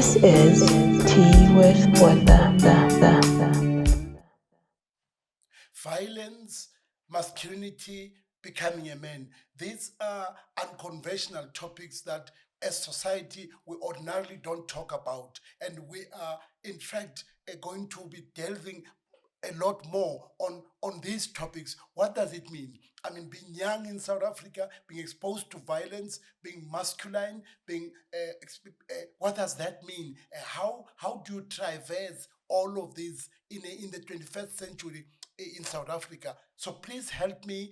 This is Tea with Botha. Violence, masculinity, becoming a man. These are unconventional topics that as society we ordinarily don't talk about. And we are, in fact, going to be delving a lot more on these topics. What does it mean? I mean, being young in South Africa, being exposed to violence, being masculine, being what does that mean? How do you traverse all of these in the 21st century in South Africa? So please help me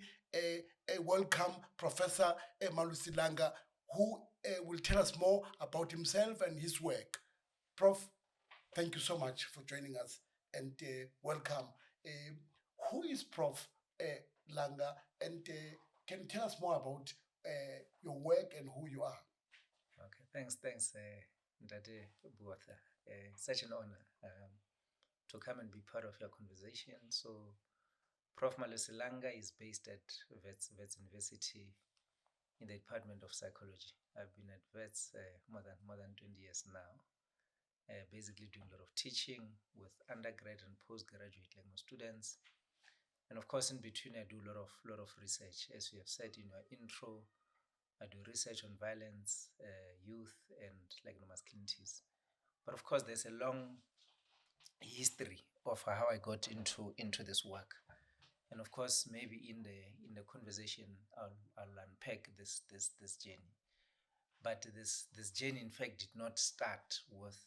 welcome Professor Malose Langa, who will tell us more about himself and his work. Prof, thank you so much for joining us and welcome. Uh, who is Prof Langa, and can you tell us more about your work and who you are? Okay, thanks, Ndade Botha. Such an honor to come and be part of your conversation. So, Prof. Malose Langa is based at Wits University in the Department of Psychology. I've been at Wits more than 20 years now. Basically doing a lot of teaching with undergrad and postgraduate students, and of course in between I do a lot of research. As you have said in your intro, I do research on violence, youth, and masculinities. But of course, there's a long history of how I got into this work, and of course, maybe in the conversation, I'll unpack this journey. But this journey, in fact, did not start with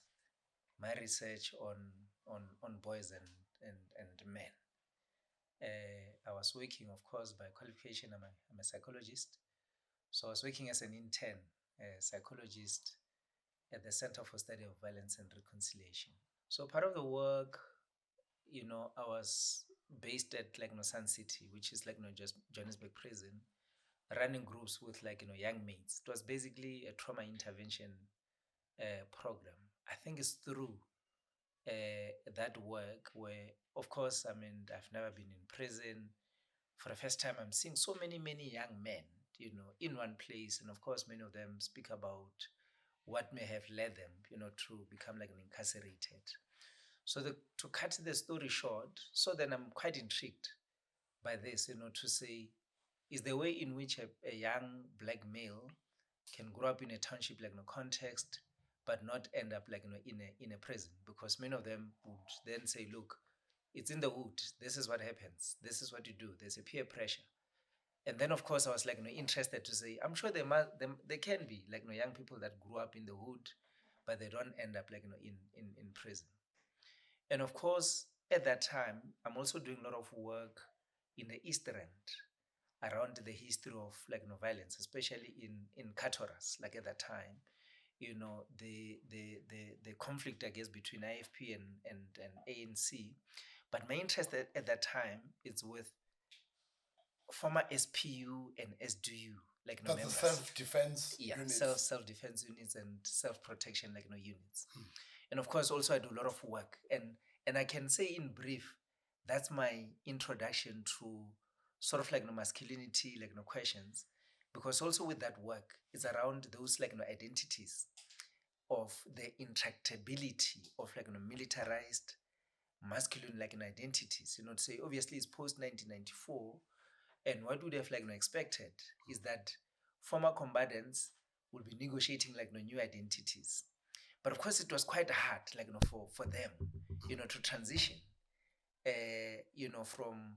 my research on boys and men. I was working, of course, by qualification. I'm a psychologist. So I was working as an intern psychologist at the Center for Study of Violence and Reconciliation. So part of the work, I was based at Sun City, which is just Johannesburg prison, running groups with young mates. It was basically a trauma intervention program. I think it's through that work where, of course, I've never been in prison. For the first time, I'm seeing so many young men, in one place. And of course, many of them speak about what may have led them, to become incarcerated. So to cut the story short, so then I'm quite intrigued by this, to say, is the way in which a young black male can grow up in a township context, but not end up in a prison, because many of them would then say, look, it's in the hood. This is what happens. This is what you do. There's a peer pressure. And then, of course, I was interested to say, I'm sure there can be young people that grew up in the hood, but they don't end up in prison. And of course, at that time, I'm also doing a lot of work in the East End around the history of violence, especially in Katoras, at that time. The conflict, I guess, between IFP and ANC. But my interest at that time is with former SPU and SDU, That's members. the self-defense units. Self-defense units and self-protection units. And of course, also I do a lot of work. And I can say in brief, that's my introduction to sort of masculinity, questions. Because also with that work, it's around those identities of the intractability of militarized masculine identities. To say obviously it's post 1994, and what would have expected is that former combatants will be negotiating new identities. But of course it was quite hard for them to transition from,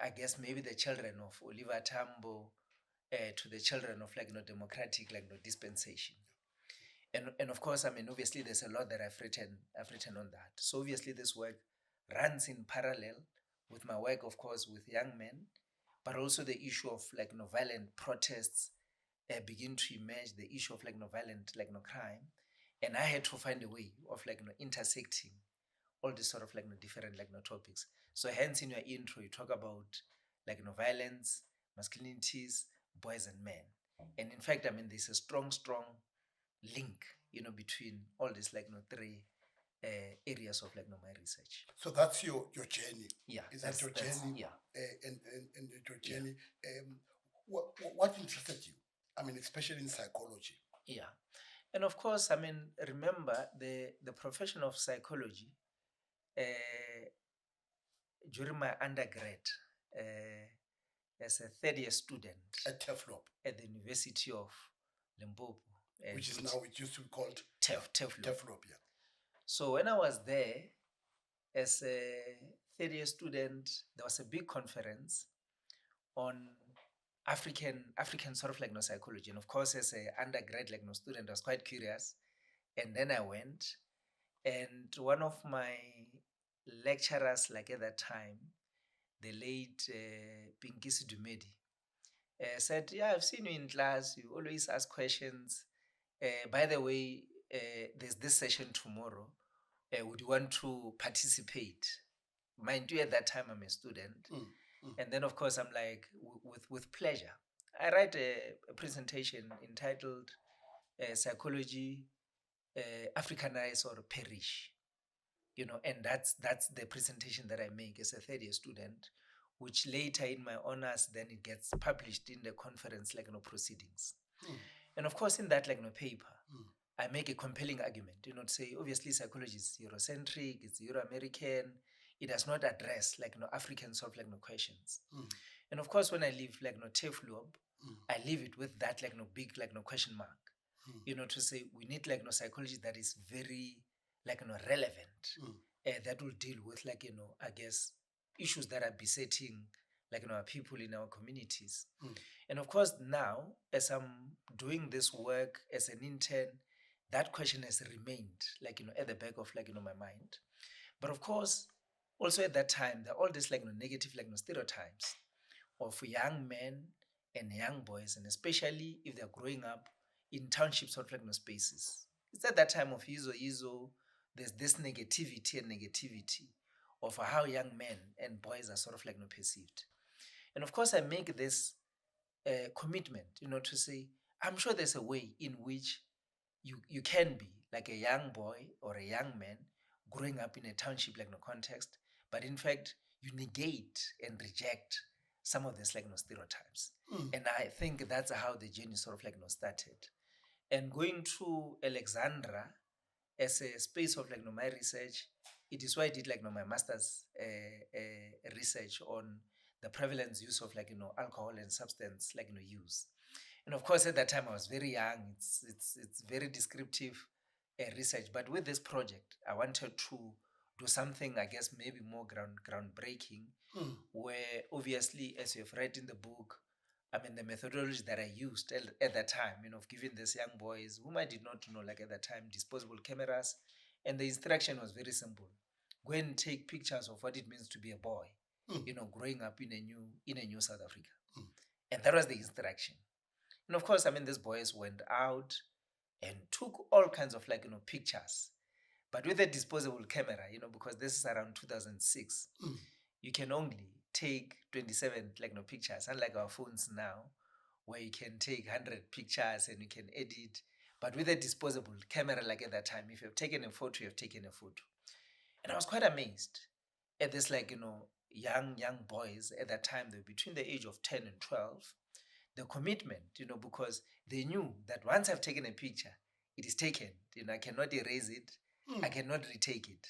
I guess, maybe the children of Oliver Tambo to the children of democratic dispensation. And of course, obviously there's a lot that I've written on that. So obviously this work runs in parallel with my work, of course, with young men, but also the issue of violent protests begin to emerge, the issue of violent crime. And I had to find a way of intersecting all these sort of different topics. So hence in your intro, you talk about violence, masculinities, boys and men. And in fact, there's a strong link, between all these three areas of my research. So that's your journey. Yeah. Is that your journey? Yeah. And your journey. Yeah. What interested you? Especially in psychology. Yeah. And of course, I mean, remember the profession of psychology during my undergrad as a third year student At Teflop, at the University of Limpopo, which is now, it used to be called Teflop. Teflop, yeah. So when I was there as a third year student, there was a big conference on African sort of like psychology. And of course, as a undergrad student, I was quite curious. And then I went, and one of my lecturers at that time, the late Pinkisi Dumedi, said, "Yeah, I've seen you in class. You always ask questions. By the way, there's this session tomorrow. Would you want to participate?" Mind you, at that time I'm a student. And then, of course, I'm like, with pleasure. I write a presentation entitled Psychology Africanize or Perish. And that's the presentation that I make as a third year student, which later in my honors, then it gets published in the conference proceedings. And of course, in that paper, I make a compelling argument, to say, obviously, psychology is Eurocentric, it's Euro-American, it does not address African sort of questions. And of course, when I leave TEFLOB, I leave it with that big question mark. To say we need psychology that is very relevant, that will deal with I guess issues that are besetting our people in our communities. And of course, now as I'm doing this work as an intern, that question has remained at the back of my mind. But of course, also at that time, there are all these negative stereotypes of young men and young boys, and especially if they're growing up in townships or spaces. It's at that time of Izo, there's this negativity of how young men and boys are sort of perceived. And of course, I make this commitment, to say, I'm sure there's a way in which you can be like a young boy or a young man growing up in a township context, but in fact, you negate and reject some of these stereotypes. And I think that's how the journey sort of started. And going to Alexandra as a space of my research, it is why I did my master's research on the prevalence use of alcohol and substance use. And of course, at that time I was very young. It's very descriptive research. But with this project, I wanted to do something, I guess, maybe more groundbreaking, where obviously, as you've read in the book, I mean, the methodology that I used at that time, of giving these young boys, whom I did not know, at that time, disposable cameras, and the instruction was very simple: go and take pictures of what it means to be a boy, growing up in a new South Africa, and that was the instruction. And of course, I mean, these boys went out and took all kinds of pictures, but with a disposable camera, because this is around 2006, you can only take 27 pictures, unlike our phones now, where you can take 100 pictures and you can edit. But with a disposable camera, at that time, if you've taken a photo, you've taken a photo. And I was quite amazed at this young boys at that time. They were between the age of 10 and 12. The commitment, because they knew that once I've taken a picture, it is taken. I cannot erase it. I cannot retake it.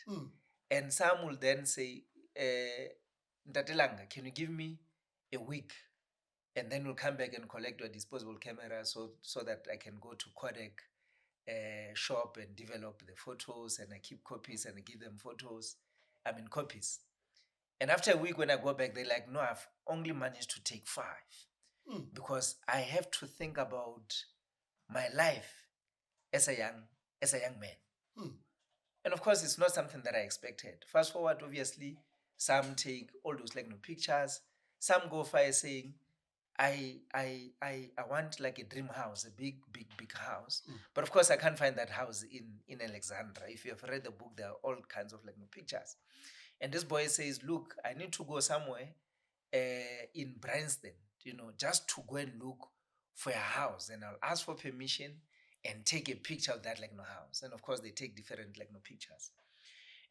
And some will then say, Ntate Langa, can you give me a week? And then we'll come back and collect your disposable camera so that I can go to Kodak shop and develop the photos, and I keep copies and I give them copies. And after a week when I go back, they're like, no, I've only managed to take 5. Because I have to think about my life as a young man. And of course, it's not something that I expected. Fast forward, obviously, some take all those pictures. Some go far saying, I want a dream house, a big house. But of course, I can't find that house in Alexandra. If you have read the book, there are all kinds of pictures. And this boy says, look, I need to go somewhere in Bryanston, just to go and look for a house, and I'll ask for permission and take a picture of that house. And of course, they take different pictures.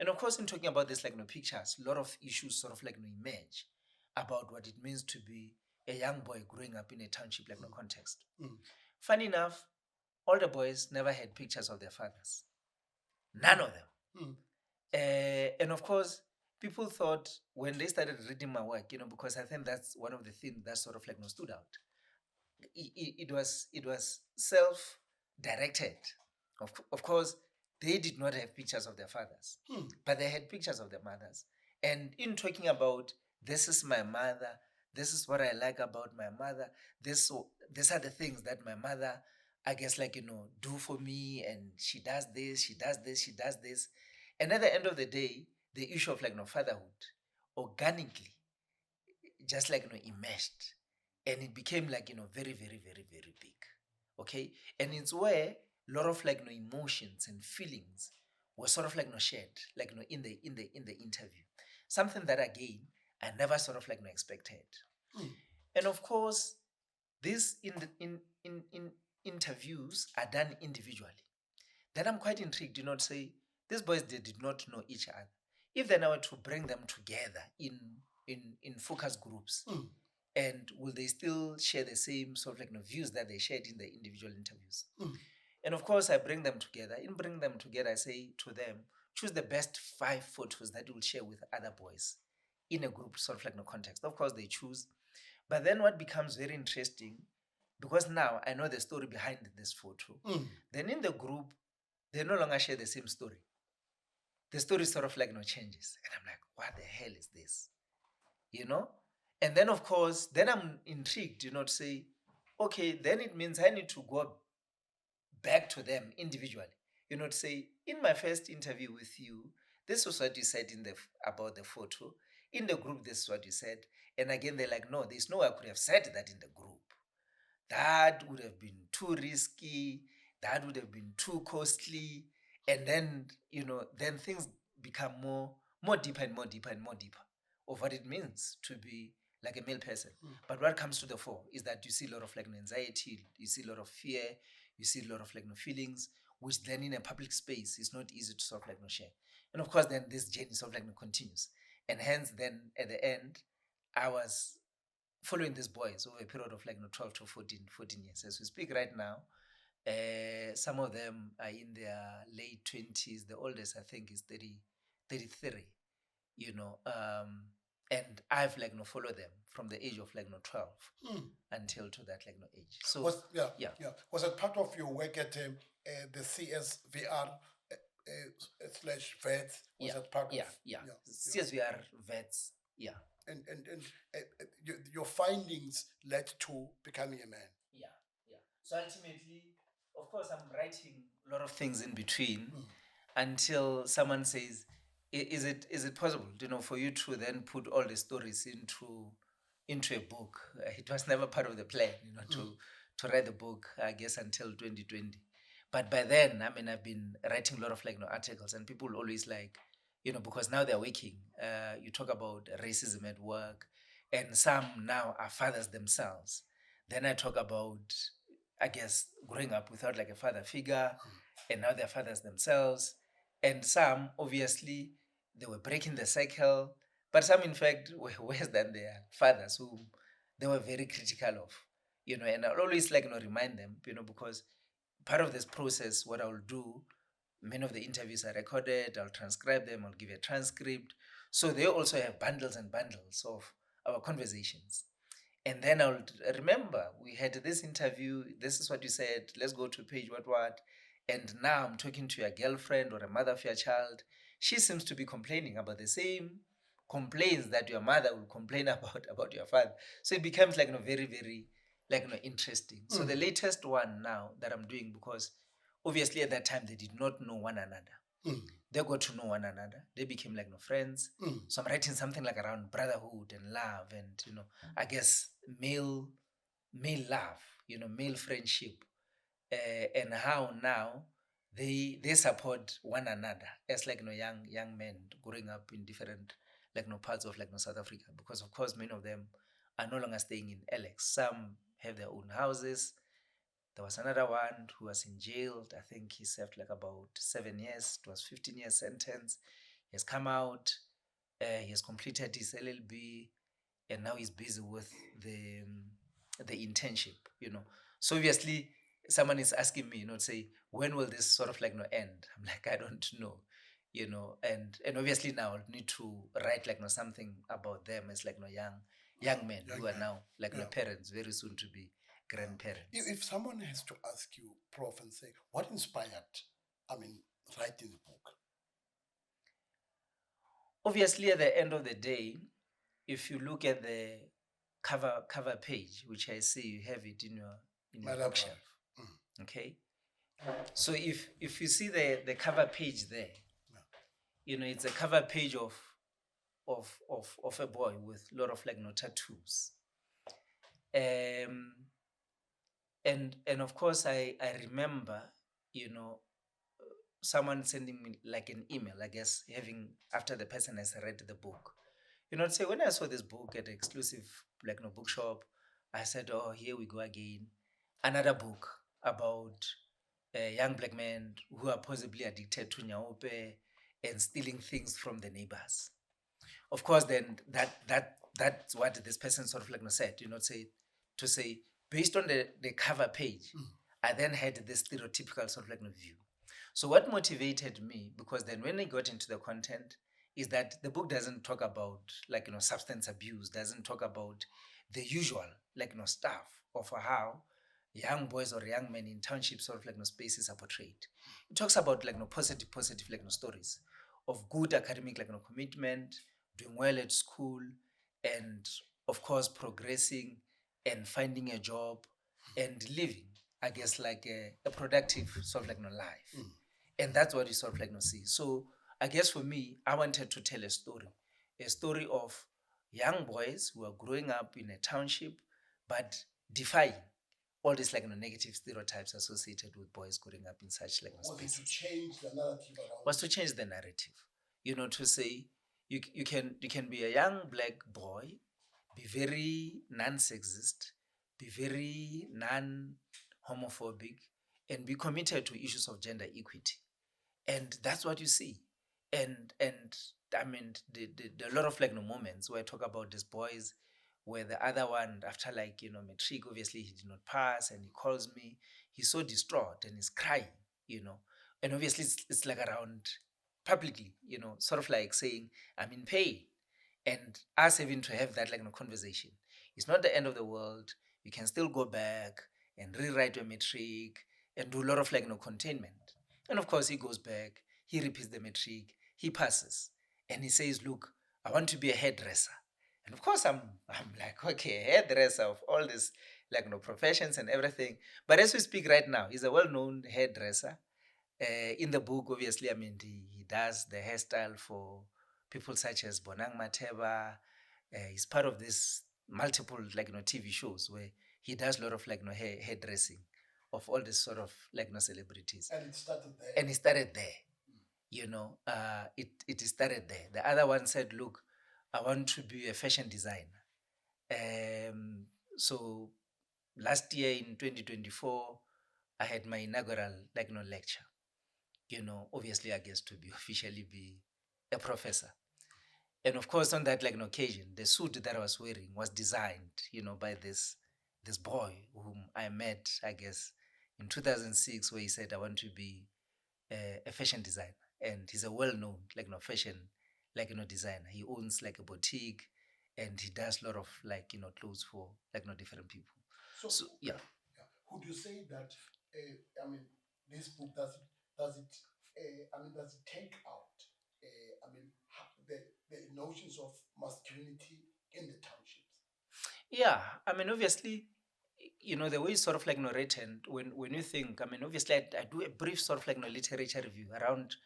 And of course, in talking about this pictures, a lot of issues sort of emerge about what it means to be a young boy growing up in a township context. Funny enough, all the boys never had pictures of their fathers. None of them. And of course, people thought when they started reading my work, because I think that's one of the things that sort of like stood out. It was self-directed. Of course, they did not have pictures of their fathers, but they had pictures of their mothers. And in talking about, this is my mother, this is what I like about my mother, these are the things that my mother, I guess, do for me, and she does this, she does this, she does this. And at the end of the day, the issue of fatherhood organically just enmeshed, and it became very, very, very, very big. Okay, and it's where a lot of emotions and feelings were sort of shared in the interview, something that again I never sort of expected. And of course, these in interviews are done individually. Then I'm quite intrigued, say these boys, they did not know each other. If then I were to bring them together in focus groups, and will they still share the same sort of views that they shared in the individual interviews? And of course, I bring them together. In bringing them together, I say to them, choose the best 5 photos that you will share with other boys in a group sort of context. Of course, they choose. But then what becomes very interesting, because now I know the story behind this photo, then in the group, they no longer share the same story. The story sort of changes. And I'm like, what the hell is this? And then of course, then I'm intrigued, to say, okay, then it means I need to go back to them individually, to say, in my first interview with you, this was what you said about the photo. In the group, this is what you said. And again, they're like, no, there's no way I could have said that in the group. That would have been too risky. That would have been too costly. And then, then things become more deeper and more deeper and more deeper of what it means to be like a male person. But what comes to the fore is that you see a lot of anxiety, you see a lot of fear, you see a lot of feelings, which then in a public space is not easy to sort of share. And of course, then this journey sort of continues. And hence, then at the end, I was following these boys over a period of 12 to 14 years. As we speak right now, some of them are in their late 20s. The oldest, I think, is 33, and I've followed them from the age of 12 until to that age. So was it part of your work at the CSVR slash vets? Was that part of CSVR vets? And your findings led to becoming a man. So ultimately, of course, I'm writing a lot of things in between until someone says, is it possible, for you to then put all the stories into a book? It was never part of the plan, to write the book, I guess, until 2020. But by then, I've been writing a lot of articles, and people always because now they're working. You talk about racism at work, and some now are fathers themselves. Then I talk about, I guess, growing up without a father figure, and now they're fathers themselves. And some, obviously, they were breaking the cycle, but some, in fact, were worse than their fathers, who they were very critical of. And I'll always remind them, because part of this process, what I'll do, many of the interviews are recorded, I'll transcribe them, I'll give a transcript. So they also have bundles and bundles of our conversations. And then I'll remember, we had this interview, this is what you said, let's go to page what. And now I'm talking to your girlfriend or a mother of your child. She seems to be complaining about the same complaints that your mother will complain about your father. So it becomes very, very interesting. So the latest one now that I'm doing, because obviously at that time they did not know one another. They got to know one another. They became friends. So I'm writing something around brotherhood and love, and I guess male love, male friendship, and how now they support one another as young men growing up in different parts of South Africa, because of course many of them are no longer staying in Alex. Some have their own houses. There was another one who was in jail. I think he served about 7 years. It was 15 years sentence. He has come out. He has completed his LLB, and now he's busy with the internship. So obviously, someone is asking me, say, when will this sort of end? I'm like, I don't know, and obviously now I need to write something about them as young men Young who are men. now Yeah. parents, very soon to be grandparents. If someone has to ask you, Prof, and say, what inspired, writing the book? Obviously, at the end of the day, if you look at the cover page, which I see you have it in My your library. bookshelf, okay. So if you see the cover page there, it's a cover page of a boy with a lot of tattoos, and of course I remember, someone sending me an email, I guess, having after the person has read the book. To say, when I saw this book at the exclusive bookshop, I said, oh, here we go again. Another book about young black men who are possibly addicted to nyaope and stealing things from the neighbors. Of course, then that's what this person sort of said, to say, based on the cover page, I then had this stereotypical sort of view. So what motivated me, because then when I got into the content, is that the book doesn't talk about substance abuse, doesn't talk about the usual stuff of how young boys or young men in townships sort of spaces are portrayed. It talks about positive stories of good academic commitment, doing well at school, and of course progressing and finding a job and living, I guess, a productive sort of life. And that's what you sort of see. So I guess for me, I wanted to tell a story of young boys who are growing up in a township, but defying all these negative stereotypes associated with boys growing up in such spaces. To change the narrative around. Was to change the narrative, to say you can be a young black boy, be very non-sexist, be very non-homophobic, and be committed to issues of gender equity. And that's what you see. And I mean, the a lot of moments where I talk about these boys, where the other one, after matric, obviously he did not pass, and he calls me, he's so distraught and he's crying, and obviously it's around publicly, sort of saying, I'm in pain, and us having to have that conversation. It's not the end of the world. You can still go back and rewrite your matric and do a lot of containment. And of course, he goes back, he repeats the matric, he passes, and he says, look, I want to be a hairdresser. And of course, I'm like, okay, hairdresser of all these professions and everything. But as we speak right now, he's a well-known hairdresser. In the book, obviously, I mean, he does the hairstyle for people such as Bonang Mateba. He's part of this multiple TV shows where he does a lot of hairdressing of all this sort of celebrities. And it started there. And it started there. It started there. The other one said, look, I want to be a fashion designer. So last year in 2024, I had my inaugural lecture. Obviously, I guess to be officially be a professor. And of course, on that occasion, the suit that I was wearing was designed, by this boy whom I met, I guess, in 2006, where he said, I want to be a fashion designer. And he's a well-known fashion designer. He owns a boutique, and he does a lot of clothes for different people. So yeah. Would you say that this book does it take out the notions of masculinity in the townships? Yeah, I mean, obviously, the way it's sort of written, when you think, I mean, obviously, I do a brief sort of literature review around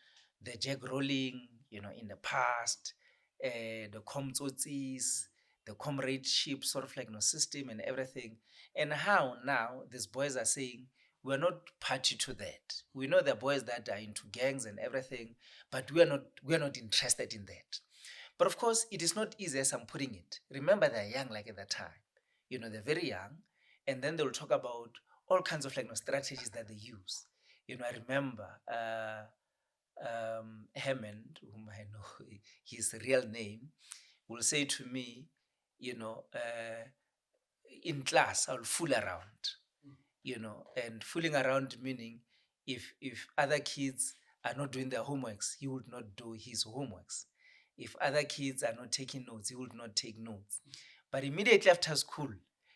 the Jack Rowling, in the past, the Komtsotsis, the comradeship sort of system and everything, and how now these boys are saying, we're not party to that. We know the boys that are into gangs and everything, but we are not interested in that. But of course, it is not easy as I'm putting it. Remember, they're young at that time. They're very young, and then they'll talk about all kinds of strategies that they use. I remember Hammond, whom I know his real name, will say to me, in class, I'll fool around. and fooling around, meaning if other kids are not doing their homeworks, he would not do his homeworks. If other kids are not taking notes, he would not take notes. But immediately after school,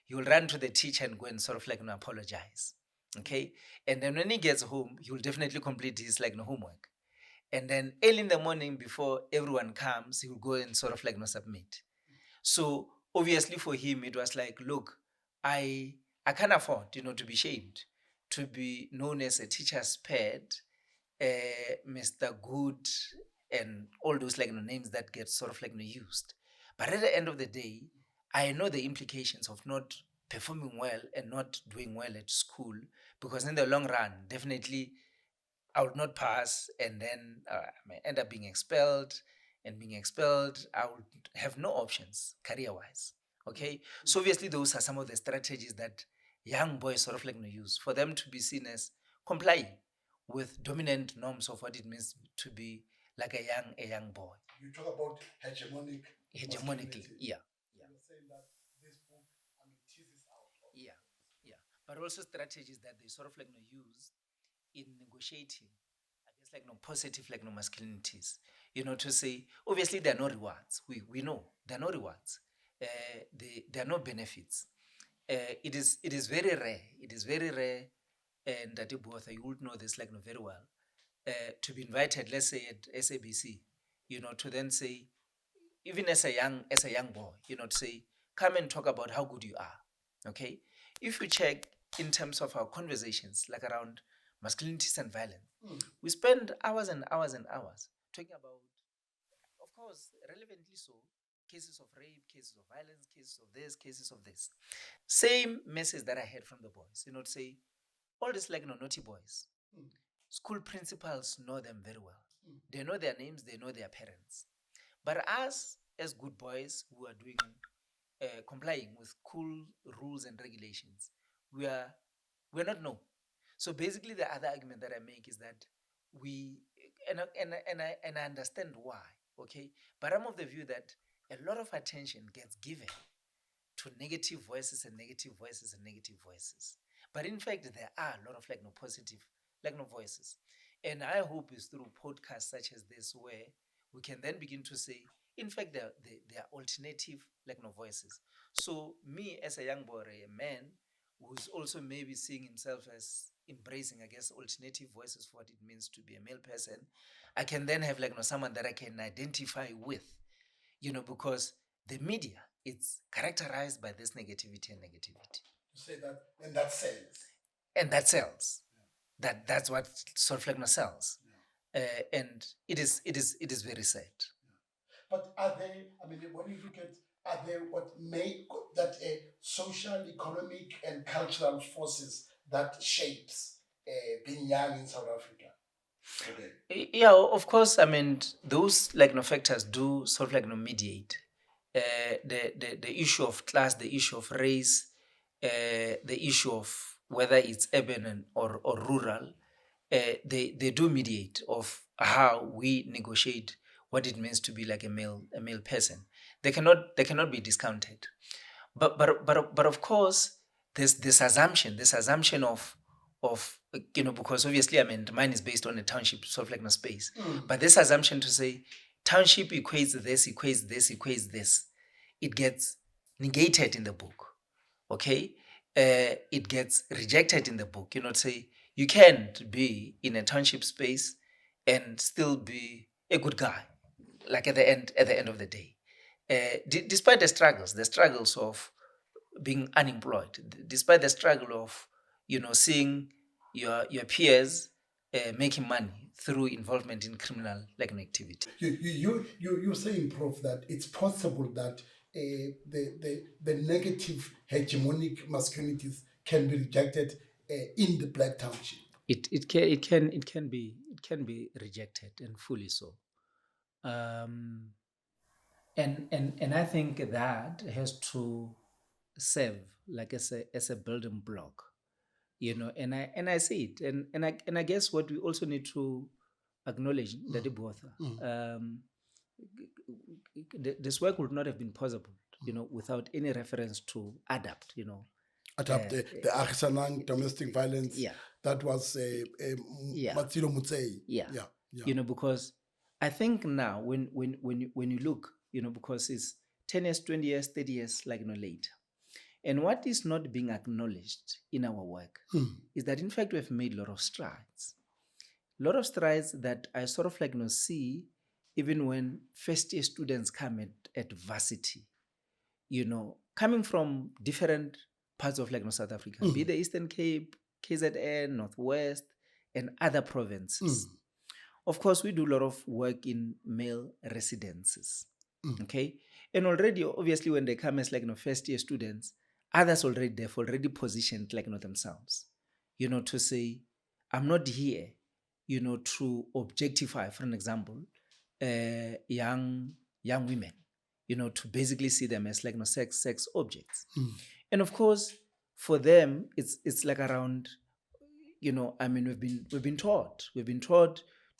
he will run to the teacher and go and sort of apologize. Okay. And then when he gets home, he will definitely complete his homework. And then early in the morning before everyone comes, he will go and sort of submit. So obviously for him, it was like, look, I can't afford, to be shamed, to be known as a teacher's pet, Mr. Good, and all those names that get sort of used. But at the end of the day, I know the implications of not performing well and not doing well at school, because in the long run, definitely I would not pass, and then I may end up being expelled. And being expelled, I would have no options career wise. Okay. So obviously, those are some of the strategies that young boys sort of use for them to be seen as complying with dominant norms of what it means to be like a young boy. You talk about Hegemonically, masculinity. yeah. You're saying that this book, teases out. Yeah, yeah. But also strategies that they sort of use in negotiating, I guess positive masculinities. To say obviously there are no rewards. We know there are no rewards. There are no benefits. It is very rare. It is very rare, and that both you would know this very well. To be invited, let's say at SABC, to then say, even as a young boy, to say, come and talk about how good you are. Okay. If you check in terms of our conversations, around masculinities and violence, we spend hours and hours and hours talking about, of course, relevantly so, cases of rape, cases of violence, cases of this, cases of this. Same message that I heard from the boys, to say, all these naughty boys, school principals know them very well. They know their names, they know their parents. But us, as good boys who are doing, complying with school rules and regulations, we're not known. So basically, the other argument that I make is that we, and I understand why, okay, but I'm of the view that a lot of attention gets given to negative voices and negative voices and negative voices. But in fact, there are a lot of no positive no voices. And I hope it's through podcasts such as this where we can then begin to say, in fact, there are alternative no voices. So me as a young boy, a man who's also maybe seeing himself as embracing, I guess, alternative voices for what it means to be a male person, I can then have someone that I can identify with, because the media, it's characterized by this negativity and negativity. You say that, and that sells. And that sells. That's what sort of sells. And it is very sad. But are they, when you look at, are there what make that social, economic, and cultural forces that shapes being young in South Africa today? Yeah, of course. Those factors do sort of mediate the issue of class, the issue of race, the issue of whether it's urban or rural. They do mediate of how we negotiate what it means to be a male person. They cannot be discounted. But of course, there's this assumption of because obviously mine is based on a township sort of space. But this assumption to say township equates this, equates this, equates this, it gets negated in the book. Okay. It gets rejected in the book. To say you can't be in a township space and still be a good guy, at the end of the day. Despite the struggles of being unemployed, despite the struggle of seeing your peers making money through involvement in criminal activity. You're saying, Prof, that it's possible that the negative hegemonic masculinities can be rejected in the black township. It can be rejected, and fully so. And I think that has to serve as a building block, and I see it, and I guess what we also need to acknowledge that both this work would not have been possible, without any reference to adapt, Adapt the Ahisanang domestic violence. Yeah. That was Yeah. Matsilo Mutsei. Yeah. Yeah. You know, because I think now when you look, you know, because it's 10 years, 20 years, 30 years, like, you know, later. And what is not being acknowledged in our work is that, in fact, we have made a lot of strides. A lot of strides that I sort of like, you know, see even when first year students come at varsity, you know, coming from different parts of, like, you know, South Africa, be the Eastern Cape, KZN, Northwest, and other provinces. Of course, we do a lot of work in male residences. Okay. And already, obviously, when they come as, like, you know, first year students, others already they've already positioned, like, you know, themselves, you know, to say, I'm not here, you know, to objectify, for an example, young women, you know, to basically see them as, like, you know, sex objects. And of course, for them, it's like around, you know, I mean, we've been taught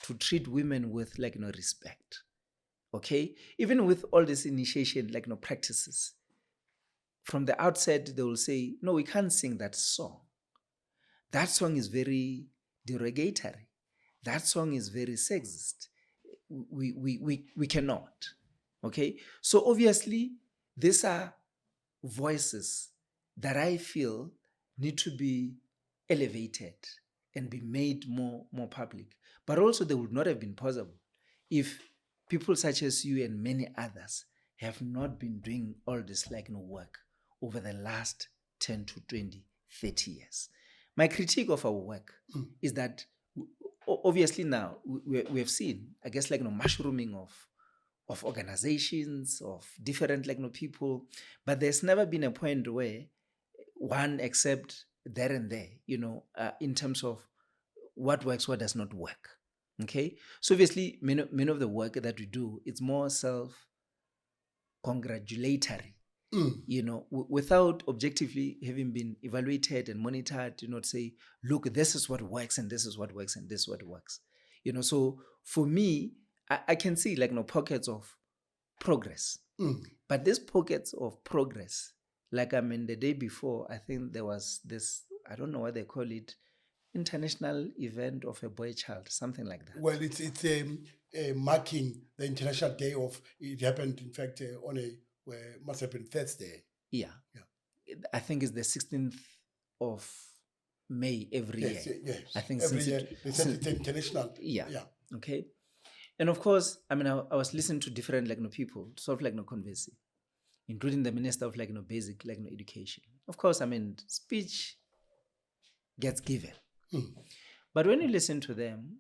to treat women with, like, you know, respect. Okay, even with all this initiation, like, you know, practices, from the outset they will say, no, we can't sing that song. That song is very derogatory. That song is very sexist. We cannot. Okay, so obviously these are voices that I feel need to be elevated and be made more public. But also they would not have been possible if people such as you and many others have not been doing all this, like, you know, work over the last 10 to 20, 30 years. My critique of our work is that obviously now we have seen, I guess, like, you know, mushrooming of organizations, of different, like, you know, people, but there's never been a point where one except there and there, you know, in terms of what works, what does not work. Okay, so obviously many of the work that we do, it's more self-congratulatory, you know, without objectively having been evaluated and monitored, you know, to say, look, this is what works and this is what works and this is what works. You know, so for me, I can see, like, you know, pockets of progress. But these pockets of progress, like, I mean, the day before, I think there was this, I don't know what they call it, international event of a boy child, something like that. Well, it's marking the International Day of, it happened, in fact, on a, must have been Thursday. Yeah. I think it's the 16th of May every year. Yes. I think every since year they said it's international. Yeah. Okay. And of course, I mean, I was listening to different, like, you know, people, sort of, like, you know, conversing, including the Minister of, like, you know, basic, like, you know, education. Of course, I mean, speech gets given. But when you listen to them,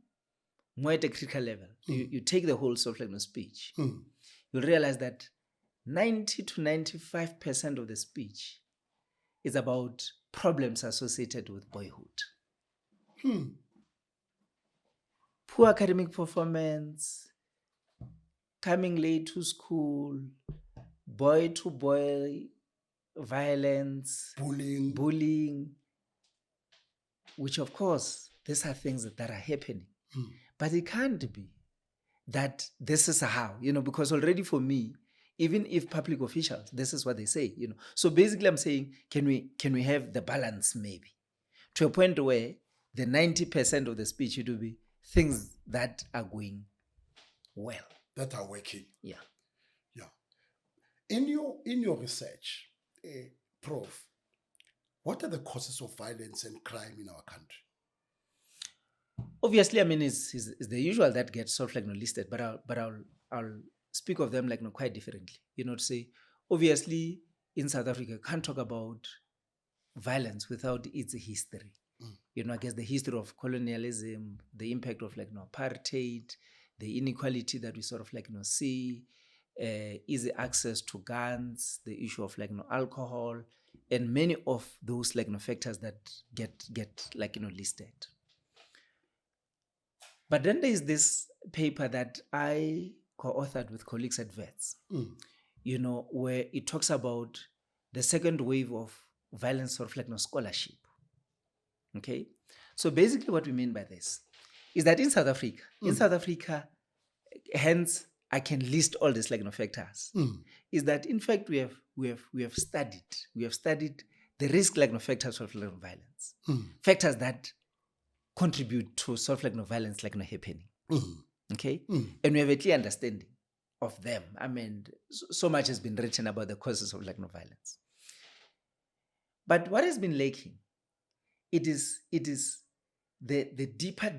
more at a critical level, you take the whole sort of, like, you know, speech, you'll realize that 90 to 95% of the speech is about problems associated with boyhood. Poor academic performance, coming late to school, boy-to-boy violence, bullying, which, of course, these are things that are happening. But it can't be that this is how, you know, because already for me, even if public officials, this is what they say, you know. So basically I'm saying, can we have the balance maybe to a point where the 90% of the speech it will be things that are going well, that are working. Yeah. In your research, Prof, what are the causes of violence and crime in our country? Obviously, I mean, it's the usual that gets sort of, like, you know, listed, but I'll speak of them, like, you know, quite differently. You know, to say, obviously, in South Africa, can't talk about violence without its history. You know, I guess the history of colonialism, the impact of, like, you know, apartheid, the inequality that we sort of, like, you know, see, easy access to guns, the issue of, like, you know, alcohol, and many of those, like, you know, factors that get like, you know, listed. But then there is this paper that I co-authored with colleagues at Vets, you know, where it talks about the second wave of violence sort of, like, you know, scholarship. Okay, so basically what we mean by this is that in South Africa, hence I can list all these, like, you know, factors, is that in fact we have studied the risk like no factors of like no violence, factors that contribute to sort of like no violence like no happening. Okay, and we have a clear understanding of them. I mean, so much has been written about the causes of like no violence. But what has been lacking, it is the deeper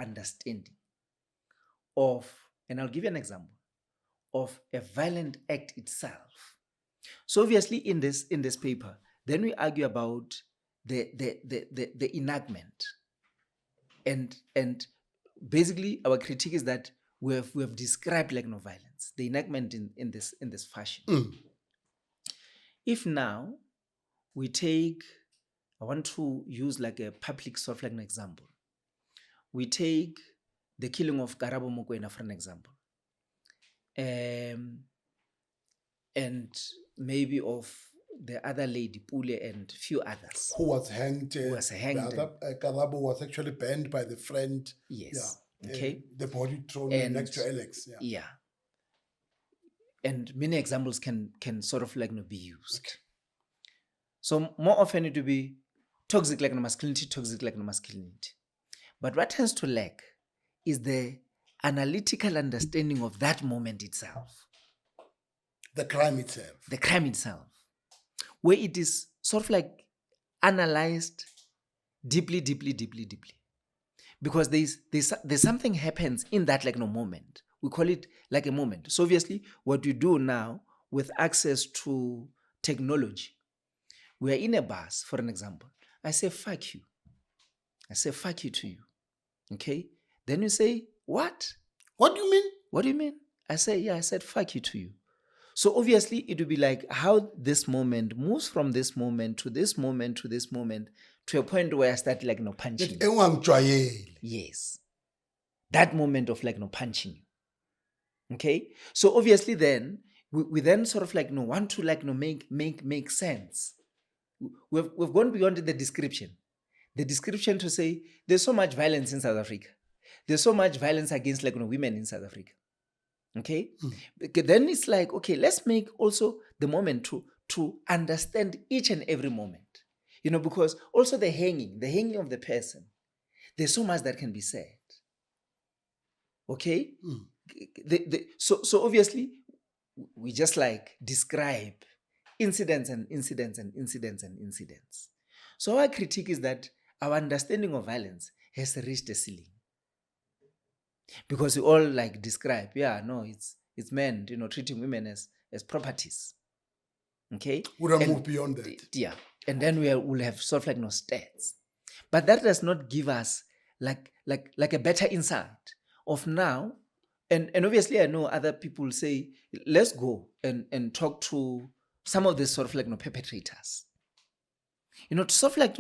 understanding of, and I'll give you an example of a violent act itself. So obviously in this paper, then we argue about the enactment, and basically our critique is that we have described like no violence, the enactment in this fashion. If now we take, I want to use like a public sort of like an example. We take the killing of Karabo Mokoena for an example. And maybe of the other lady, Pule, and few others. Who was hanged. Who was hanged. The other, Karabo was actually banned by the friend. Yes. Yeah. Okay. The body thrown next to Alex. Yeah. Yeah. And many examples can sort of like be used. Okay. So more often it will be toxic like masculinity, toxic like masculinity. But what tends to lack is the analytical understanding of that moment itself. The crime itself. The crime itself. Where it is sort of like analyzed deeply. Because there's something happens in that like moment. We call it like a moment. So obviously what we do now with access to technology, we are in a bus, for an example. I say, fuck you. I say, fuck you to you. Okay? Then you say, what? What do you mean? What do you mean? I say, yeah, I said, fuck you to you. So obviously it will be like how this moment moves from this moment to this moment to this moment to a point where I start like punching you. Yes. That moment of like punching you. Okay? So obviously then, we then sort of like want to like make sense. We've gone beyond the description. The description to say there's so much violence in South Africa. There's so much violence against like women in South Africa. Okay? Then it's like, okay, let's make also the moment to understand each and every moment. Because also the hanging of the person, there's so much that can be said. Okay? So obviously, we just like describe incidents. So our critique is that our understanding of violence has reached a ceiling. Because we all like describe, it's men, treating women as properties. Okay? We don't move beyond that. Yeah. And then we'll have sort of like stats. But that does not give us like a better insight of now. And obviously I know other people say, let's go and talk to some of the sort of like perpetrators. To sort of like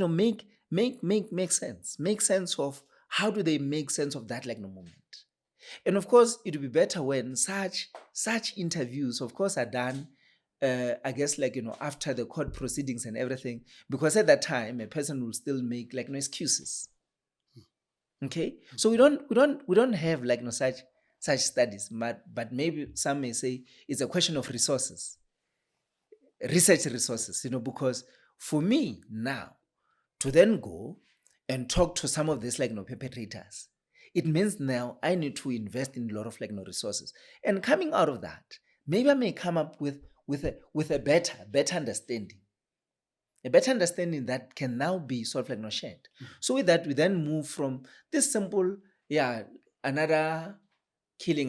make sense. Make sense of how do they make sense of that like moment. And of course, it would be better when such interviews, of course, are done, I guess, like, after the court proceedings and everything, because at that time, a person will still make like no excuses. Okay? So we don't have like no such studies, but maybe some may say it's a question of resources, research resources, because for me now, to then go and talk to some of these like perpetrators, it means now I need to invest in a lot of like resources. And coming out of that, maybe I may come up with a better understanding. A better understanding that can now be sort of like shared. So with that, we then move from this simple, another killing.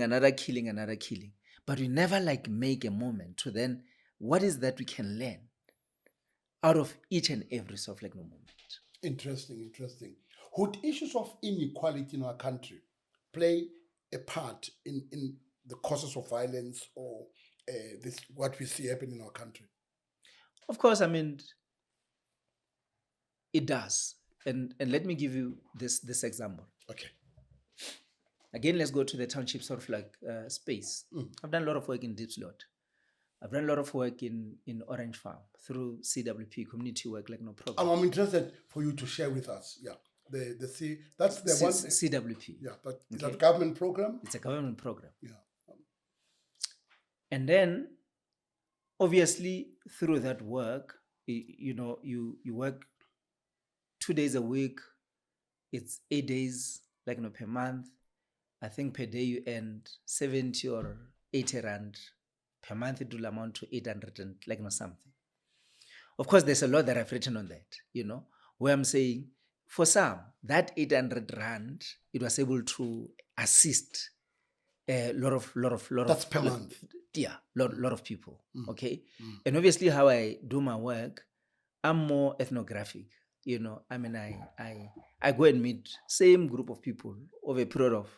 But we never like make a moment to then, what is that we can learn out of each and every sort of like moment. Interesting. Would issues of inequality in our country play a part in the causes of violence or this what we see happen in our country? Of course, I mean, it does. And let me give you this example. Okay. Again, let's go to the township sort of like space. I've done a lot of work in Deep Slot. I've done a lot of work in Orange Farm through CWP, community work like no program. I'm interested for you to share with us. Yeah. That's the one. CWP. Yeah, but is that a government program? It's a government program. Yeah. And then, obviously, through that work, you work 2 days a week, it's 8 days, like, per month. I think per day you earn 70 or 80 rand. Per month it will amount to 800 and something. Of course, there's a lot that I've written on that, where I'm saying for some, that 800 rand, it was able to assist a lot of That's per month. Yeah, lot of people. Okay. And obviously how I do my work, I'm more ethnographic. I mean, I go and meet same group of people over a period of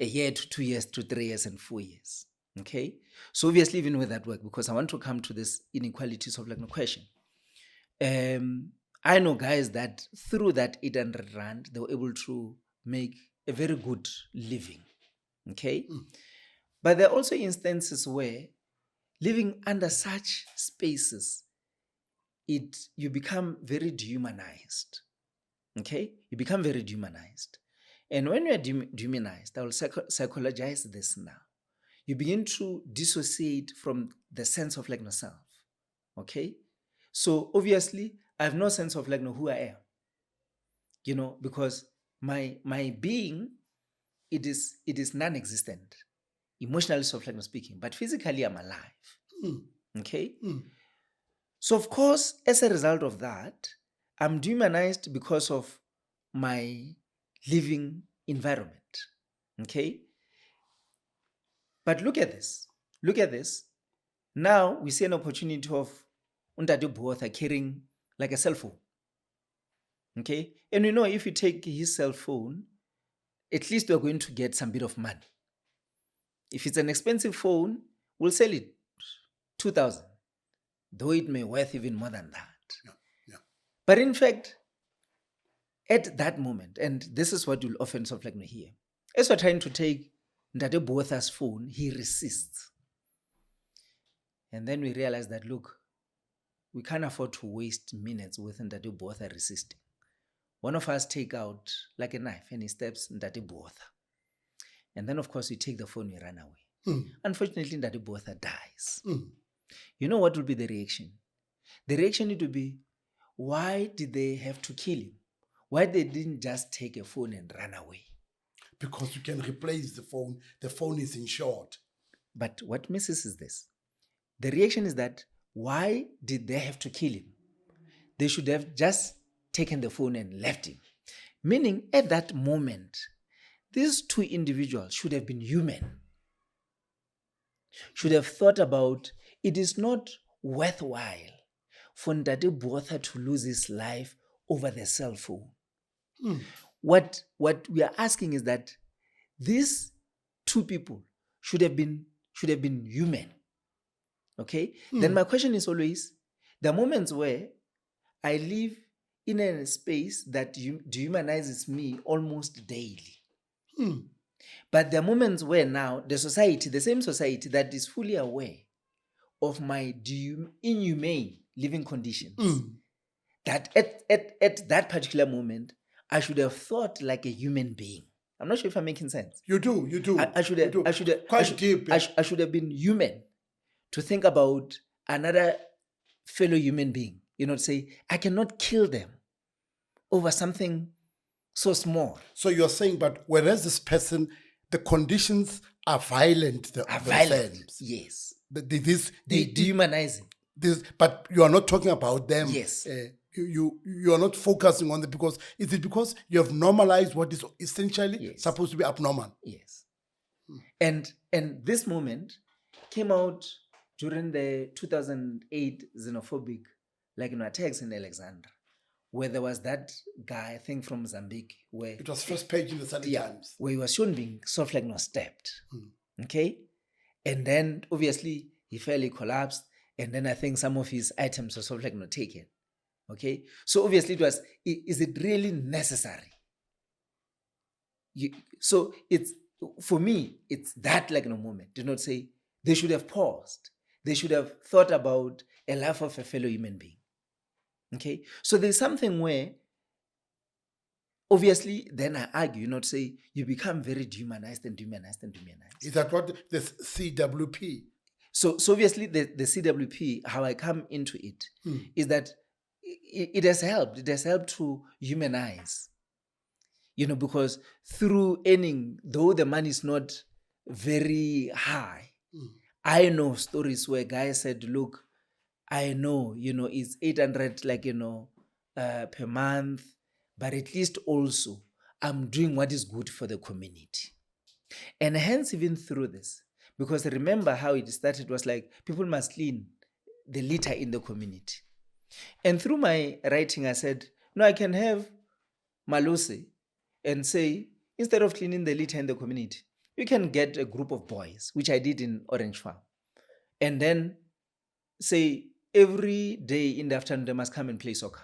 a year to 2 years to 3 years and 4 years. Okay. So obviously, even with that work, because I want to come to this inequalities of question. I know guys that through that 800 rand, they were able to make a very good living. Okay. But there are also instances where living under such spaces, you become very dehumanized. Okay? You become very dehumanized. And when you are dehumanized, I will psychologize this now. You begin to dissociate from the sense of self. Okay? So obviously, I have no sense of who I am. Because my being, it is non-existent. Emotionally, speaking, but physically I'm alive. Okay? So of course, as a result of that, I'm dehumanized because of my living environment. Okay? But look at this. Now we see an opportunity of Mbuyiselo Botha carrying a cell phone. Okay? And if you take his cell phone, at least we're going to get some bit of money. If it's an expensive phone, we'll sell it 2,000, though it may worth even more than that. Yeah. But in fact, at that moment, and this is what you'll often hear, as we're trying to take Mbuyiselo Botha's phone, he resists. And then we realize that, look, we can't afford to waste minutes with Mbuyiselo Botha resisting. One of us take out a knife and he steps Mbuyiselo Botha. And then, of course, we take the phone, we run away. Unfortunately, Mbuyiselo Botha dies. You know what will be the reaction? The reaction will be, why did they have to kill him? Why they didn't just take a phone and run away? Because you can replace the phone. The phone is insured. But what misses is this. The reaction is that, why did they have to kill him? They should have just taken the phone and left him. Meaning, at that moment, these two individuals should have been human. Should have thought about, it is not worthwhile for Mbuyiselo Botha to lose his life over the cell phone. What we are asking is that these two people should have been human. Okay? Then my question is always, the moments where I live in a space that dehumanizes me almost daily. But there are moments where now the same society that is fully aware of my inhumane living conditions, that at that particular moment, I should have thought like a human being. I'm not sure if I'm making sense. You do. I should have been human to think about another fellow human being. To say, I cannot kill them over something so small. So you're saying, but whereas this person, the conditions are violent. Yes. They dehumanize this, but you are not talking about them. Yes. You are not focusing on them because is it because you have normalized what is essentially supposed to be abnormal? Yes. And this moment came out during the 2008 xenophobic attacks in Alexandra, where there was that guy, I think from Mozambique, where it was first page in the Sunday Times, where he was shown being stabbed. Okay, and then obviously he fairly collapsed, and then I think some of his items were taken. Okay, so obviously it was, is it really necessary? So it's, for me, it's that moment. Do not say they should have paused. They should have thought about a life of a fellow human being. Okay, so there's something where, obviously, then I argue, not say you become very dehumanized and dehumanized and dehumanized. Is that what the CWP? So obviously the CWP, how I come into it, is that it has helped. It has helped to humanize, because through earning, though the money is not very high, I know stories where guys said, look, I know, it's 800, per month, but at least also I'm doing what is good for the community. And hence, even through this, because remember how it started was like people must clean the litter in the community. And through my writing, I said, no, I can have Malose and say, instead of cleaning the litter in the community, you can get a group of boys, which I did in Orange Farm, and then say every day in the afternoon they must come and play soccer.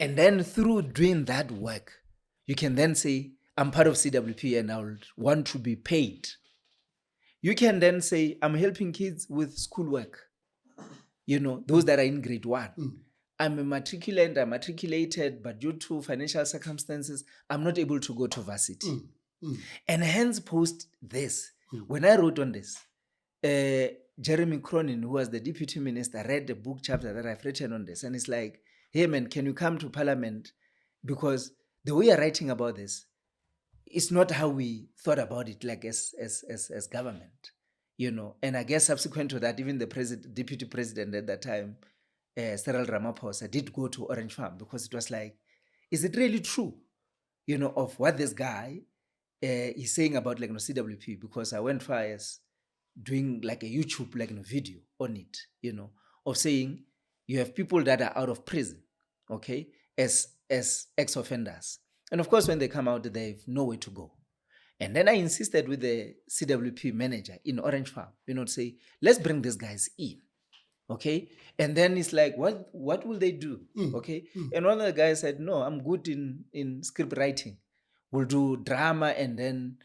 And then through doing that work, you can then say, I'm part of CWP and I would want to be paid. You can then say, I'm helping kids with schoolwork, those that are in grade 1. I'm a matriculant, I'm matriculated, but due to financial circumstances, I'm not able to go to varsity. And hence post this, when I wrote on this, Jeremy Cronin, who was the deputy minister, read the book chapter that I've written on this. And it's like, hey man, can you come to parliament? Because the way you're writing about this, it's not how we thought about it, like as government, And I guess subsequent to that, even the deputy president at that time, Cyril Ramaphosa, did go to Orange Farm because it was like, is it really true, of what this guy is saying about CWP? Because I went far as doing like a YouTube video on it, of saying you have people that are out of prison, okay, as ex-offenders. And of course, when they come out, they have nowhere to go. And then I insisted with the CWP manager in Orange Farm, to say, let's bring these guys in. Okay. And then it's like, what will they do? Okay. And one of the guys said, no, I'm good in script writing. We'll do drama and then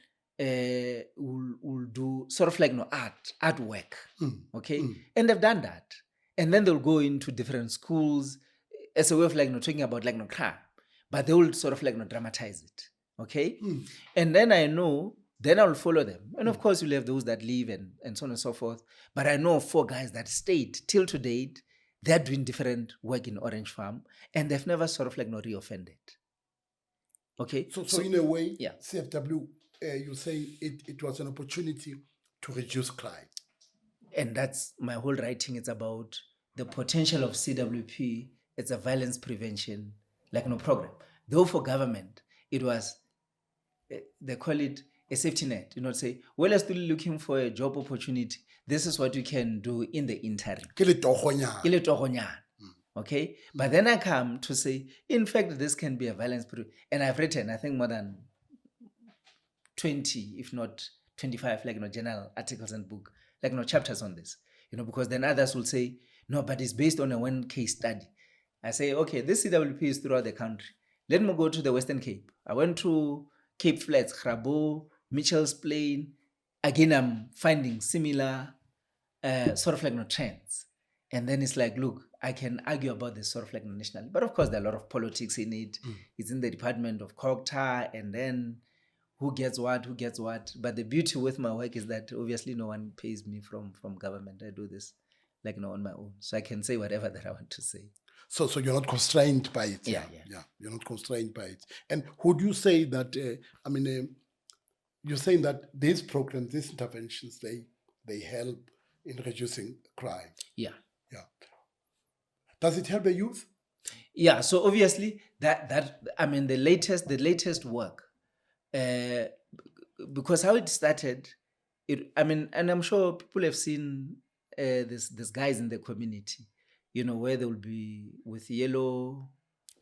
we'll do sort of artwork. Okay. And they've done that. And then they'll go into different schools as a way of talking about crime. But they will sort of dramatize it. Okay. And then I know, then I'll follow them. And of course, you'll have those that leave and so on and so forth. But I know 4 guys that stayed till to date. They're doing different work in Orange Farm and they've never sort of reoffended. Okay. So in a way, yeah. CFW, you say it was an opportunity to reduce crime. And that's my whole writing. It's about the potential of CWP. It's a violence prevention program. Though for government, it was, they call it a safety net. Say, well, you're still looking for a job opportunity. This is what you can do in the interim. Okay? But then I come to say, in fact, this can be a violence prevention. And I've written, I think, more than 20, if not 25, journal articles and book, chapters on this. Because then others will say, no, but it's based on a one case study. I say, okay, this CWP is throughout the country. Let me go to the Western Cape. I went to Cape Flats, Grabo, Mitchell's Plain. Again, I'm finding similar sort of trends. And then it's like, look, I can argue about this sort of nationally. But of course, there are a lot of politics in it. It's in the Department of Cogta, and then who gets what. But the beauty with my work is that obviously no one pays me from government. I do this on my own. So I can say whatever that I want to say. So you're not constrained by it. Yeah. You're not constrained by it. And would you say that, you're saying that these programs, these interventions, they help in reducing crime? Yeah. Does it help the youth? Yeah. So obviously the latest work, because how it started, and I'm sure people have seen this guys in the community, where they will be with yellow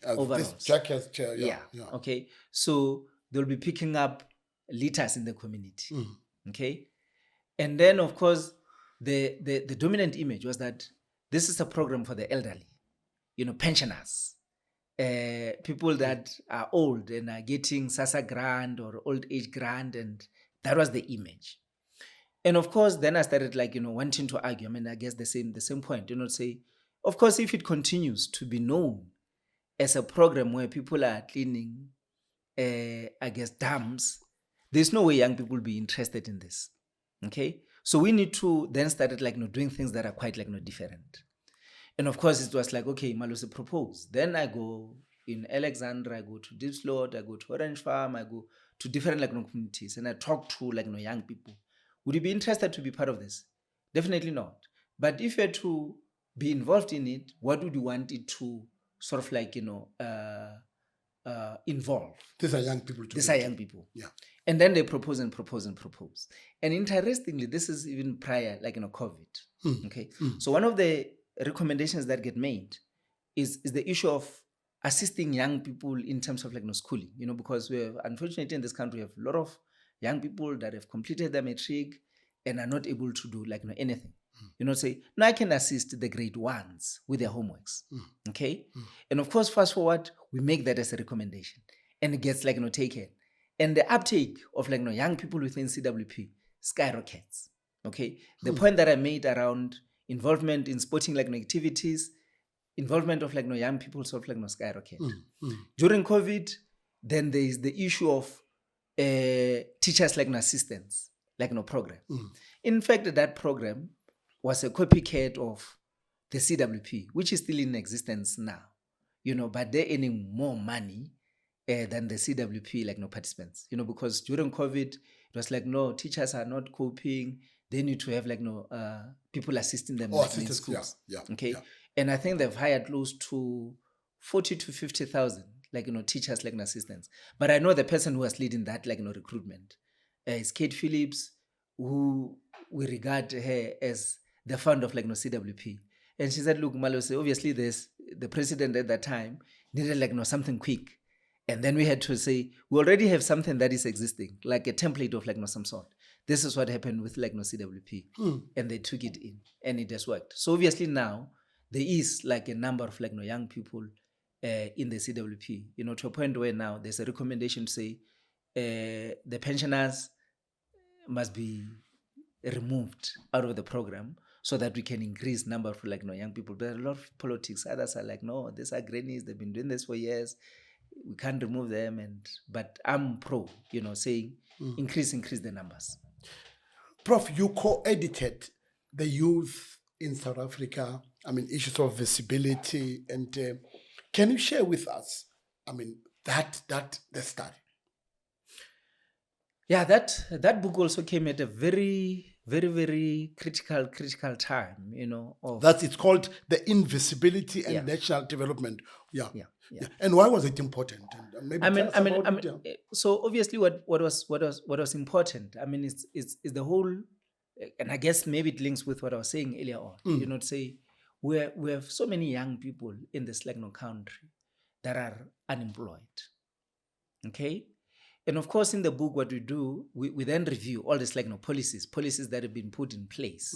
overalls. This jacket, yeah. Okay. So they'll be picking up litters in the community. Okay. And then, of course, the dominant image was that this is a program for the elderly, pensioners, people that are old and are getting SASSA grant or old age grant. And that was the image. And of course, then I started wanting to argue. I guess the same point, say, of course, if it continues to be known as a program where people are cleaning, dams, there's no way young people will be interested in this. Okay. So we need to then start like doing things that are quite like different. And of course, it was like, okay, Malose proposed. Then I go in Alexandra, I go to Deep Slot, I go to Orange Farm, I go to different like communities, and I talk to like young people. Would you be interested to be part of this? Definitely not. But if you had to be involved in it, what would you want it to sort of like involve? These are young people. These are young people. Yeah. And then they propose and propose and propose. And interestingly, this is even prior, like COVID. Okay. So one of the recommendations that get made is the issue of assisting young people in terms of like schooling, because we have, unfortunately in this country, we have a lot of young people that have completed their matric and are not able to do like anything. Say, no, I can assist the grade ones with their homeworks. Okay. And of course, fast forward, we make that as a recommendation and it gets like taken. And the uptake of like young people within CWP skyrockets. Okay. The point that I made around involvement in sporting like activities, involvement of like young people sort of like skyrocket. During COVID, then there is the issue of teachers like assistants, like program. In fact, that program was a copycat of the CWP, which is still in existence now, but they're earning more money than the CWP like participants, because during COVID, it was like, no, teachers are not coping. They need to have like people assisting them like, in schools. Okay. Yeah. And I think they've hired close to 40 to 50,000 like teachers like assistants. But I know the person who was leading that like recruitment is Kate Phillips, who we regard her as the founder of like CWP. And she said, look, Malose, obviously there's the president at that time needed like something quick. And then we had to say, we already have something that is existing, like a template of like some sort. This is what happened with like CWP. And they took it in and it has worked. So obviously now there is like a number of like young people in the CWP, to a point where now there's a recommendation to say the pensioners must be removed out of the program so that we can increase number of like young people. There are a lot of politics. Others are like, no, these are grannies. They've been doing this for years. We can't remove them. But I'm pro, saying increase the numbers. Prof, you co-edited the youth in South Africa, issues of visibility. And can you share with us, the study? Yeah, that book also came at a very, very, very critical time, It's called The Invisibility and National Development. Yeah. And why was it important? And maybe so obviously what was important, it's the whole, and I guess maybe it links with what I was saying earlier on, to say we have so many young people in this country that are unemployed. Okay. And of course, in the book, what we do, we then review all these policies that have been put in place.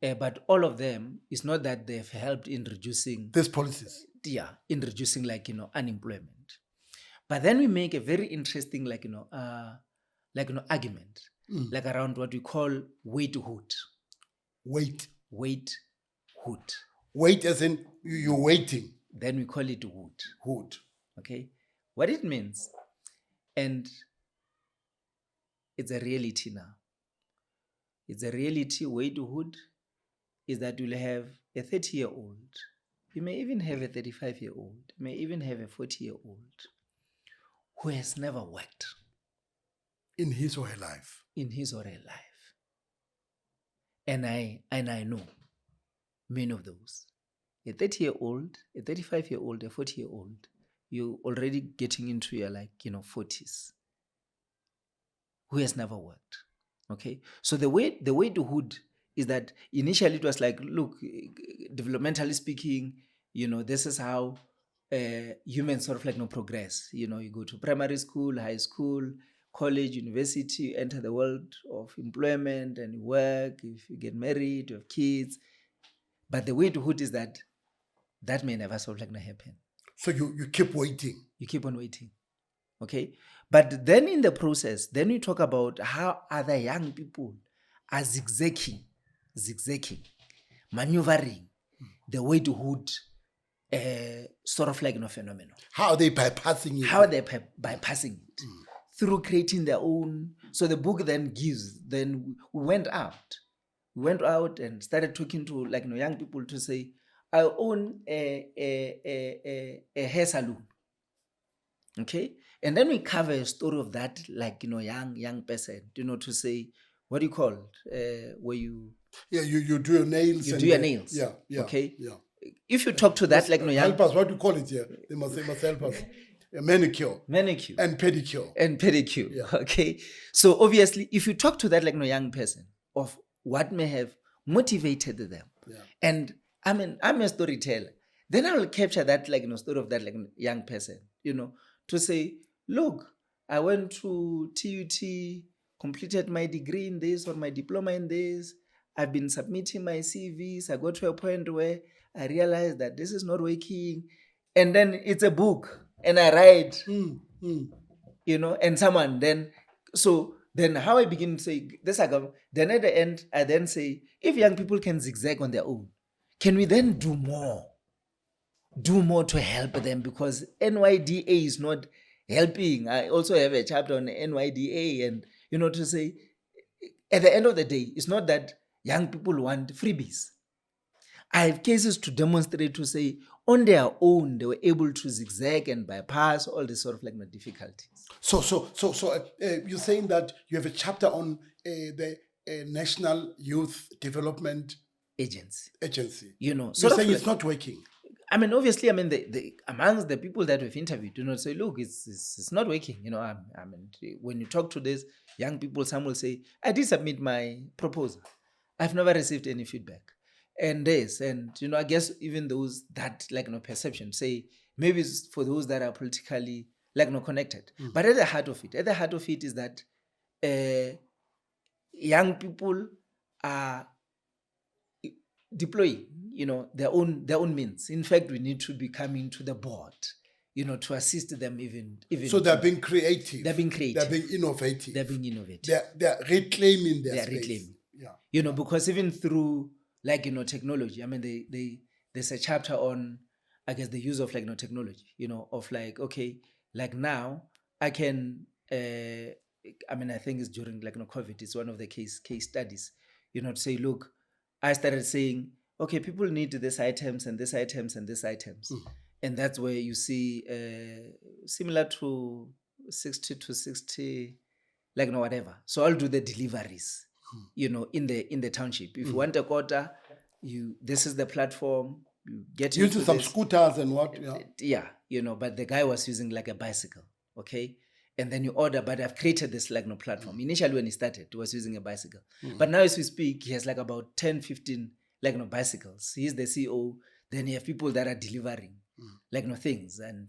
But all of them, it's not that they've helped in reducing these policies. Yeah, in reducing unemployment. But then we make a very interesting argument, like around what we call waithood. Waithood. Wait as in you're waiting. Then we call it wood. Hood. Okay. What it means. And it's a reality now. It's a reality. Waithood is that you'll have a 30-year-old. You may even have a 35-year-old. You may even have a 40-year-old who has never worked. In his or her life. In his or her life. And I know many of those. A 30-year-old, a 35-year-old, a 40-year-old, you're already getting into your 40s, who has never worked. Okay, so the waithood is that initially it was like, look, developmentally speaking, this is how humans sort of progress. You go to primary school, high school, college, university, enter the world of employment and you work. If you get married, you have kids, but the waithood is that may never sort of happen. So you keep waiting. You keep on waiting. Okay. But then in the process, then we talk about how other young people are zigzagging, maneuvering the waithood sort of phenomenon. How are they bypassing it? How are they bypassing it? Through creating their own So the book then we went out. We went out and started talking to like young people to say, I own a hair salon. Okay. And then we cover a story of that, like, young person, to say, what do you call it? Where you you do your nails. do your nails. Yeah. Okay. Yeah. If you talk to that, like, help us. What do you call it here? They must help us. A manicure and pedicure. Yeah. Okay. So obviously, if you talk to that, like, young person of what may have motivated them, and I'm a storyteller, then I will capture that, like, story of that, like, young person, to say, look, I went to TUT, completed my degree in this or my diploma in this. I've been submitting my CVs. I got to a point where I realized that this is not working. And then it's a book and I write, and someone then, so then how I begin to say, then at the end, I then say, if young people can zigzag on their own, can we then do more to help them? Because NYDA is not helping. I also have a chapter on NYDA, and, to say, at the end of the day, it's not that young people want freebies. I have cases to demonstrate to say, on their own, they were able to zigzag and bypass all these sort of, like, difficulties. So you're saying that you have a chapter on the National Youth Development Agency. You're saying it's not working. Obviously, the amongst the people that we've interviewed, say, look, it's not working. When you talk to these young people, some will say, I did submit my proposal. I've never received any feedback. And this, and, I guess even those that, like, perception, say, maybe it's for those that are politically, like, connected. But at the heart of it is that young people are deploying, their own means. In fact, we need to be coming to the board, to assist them even. So they're being creative. They're being innovative. They're reclaiming their space. Yeah. Because even through, like, technology, there's a chapter on, I guess, the use of, like, technology, of, like, okay, like, now I can, I think it's during, like, COVID, it's one of the case studies, to say, look, I started saying, okay, people need this items and this items and this items. And that's where you see, similar to 60 to 60, like, whatever. So I'll do the deliveries, in the township. If you want a quota, this is the platform. You get using some scooters and what? Yeah, but the guy was using, like, a bicycle, okay? And then you order, but I've created this, like, platform. Initially, when he started, he was using a bicycle. But now, as we speak, he has, like, about 10, 15, like, bicycles. He's the CEO. Then you have people that are delivering, like, things. And,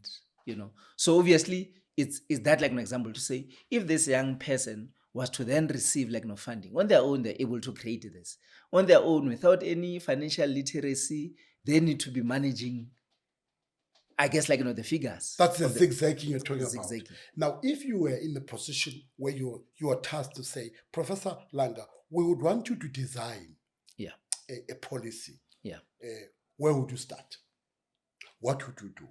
so obviously, it's that, like, an example to say, if this young person was to then receive, like, funding, on their own, they're able to create this. On their own, without any financial literacy, they need to be managing, I guess, like, the figures. That's the zigzagging you're talking about. Now, if you were in the position where you are tasked to say, Professor Langa, we would want you to design a policy. Where would you start? What would you do?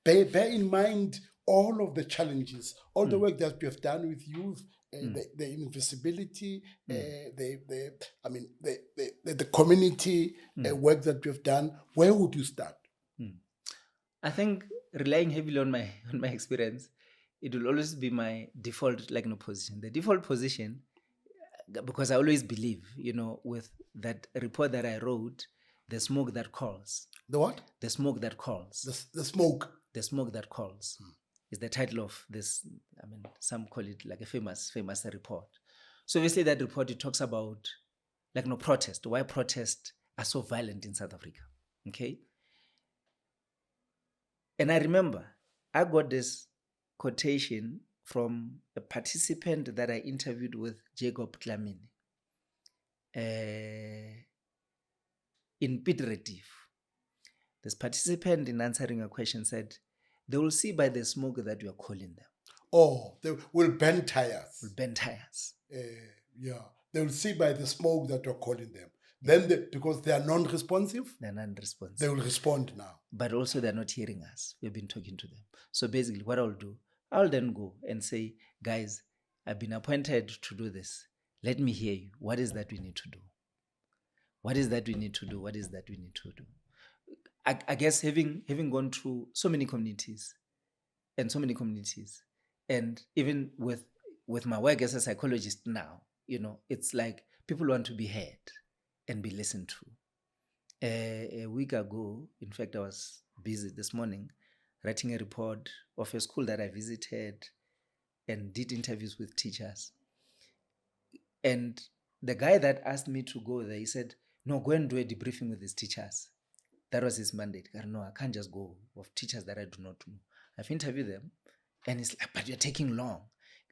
Bear in mind all of the challenges, all the work that we have done with youth, the invisibility, the community work that we have done. Where would you start? I think relying heavily on my experience, it will always be my default, like, position. The default position, because I always believe, with that report that I wrote, the smoke that calls. The what? The smoke that calls. The smoke. The smoke that calls is the title of this. Some call it, like, a famous report. So obviously that report, it talks about, like, protest. Why protests are so violent in South Africa. Okay. And I remember I got this quotation from a participant that I interviewed with, Jacob Dlamini, in Piet Retief. This participant, in answering a question, said, they will see by the smoke that you are calling them. Oh, they will burn tires. Yeah. They will see by the smoke that you're calling them. Then, because they are non-responsive, they will respond now. But also, they're not hearing us. We've been talking to them. So basically, what I'll do, I'll then go and say, guys, I've been appointed to do this. Let me hear you. What is that we need to do? What is that we need to do? What is that we need to do? I guess having gone through so many communities, and even with my work as a psychologist now, it's like people want to be heard and be listened to. A week ago, in fact, I was busy this morning writing a report of a school that I visited and did interviews with teachers. And the guy that asked me to go there, he said, no, go and do a debriefing with these teachers. That was his mandate. No, I can't just go with teachers that I do not know. I've interviewed them, and it's like, but you're taking long.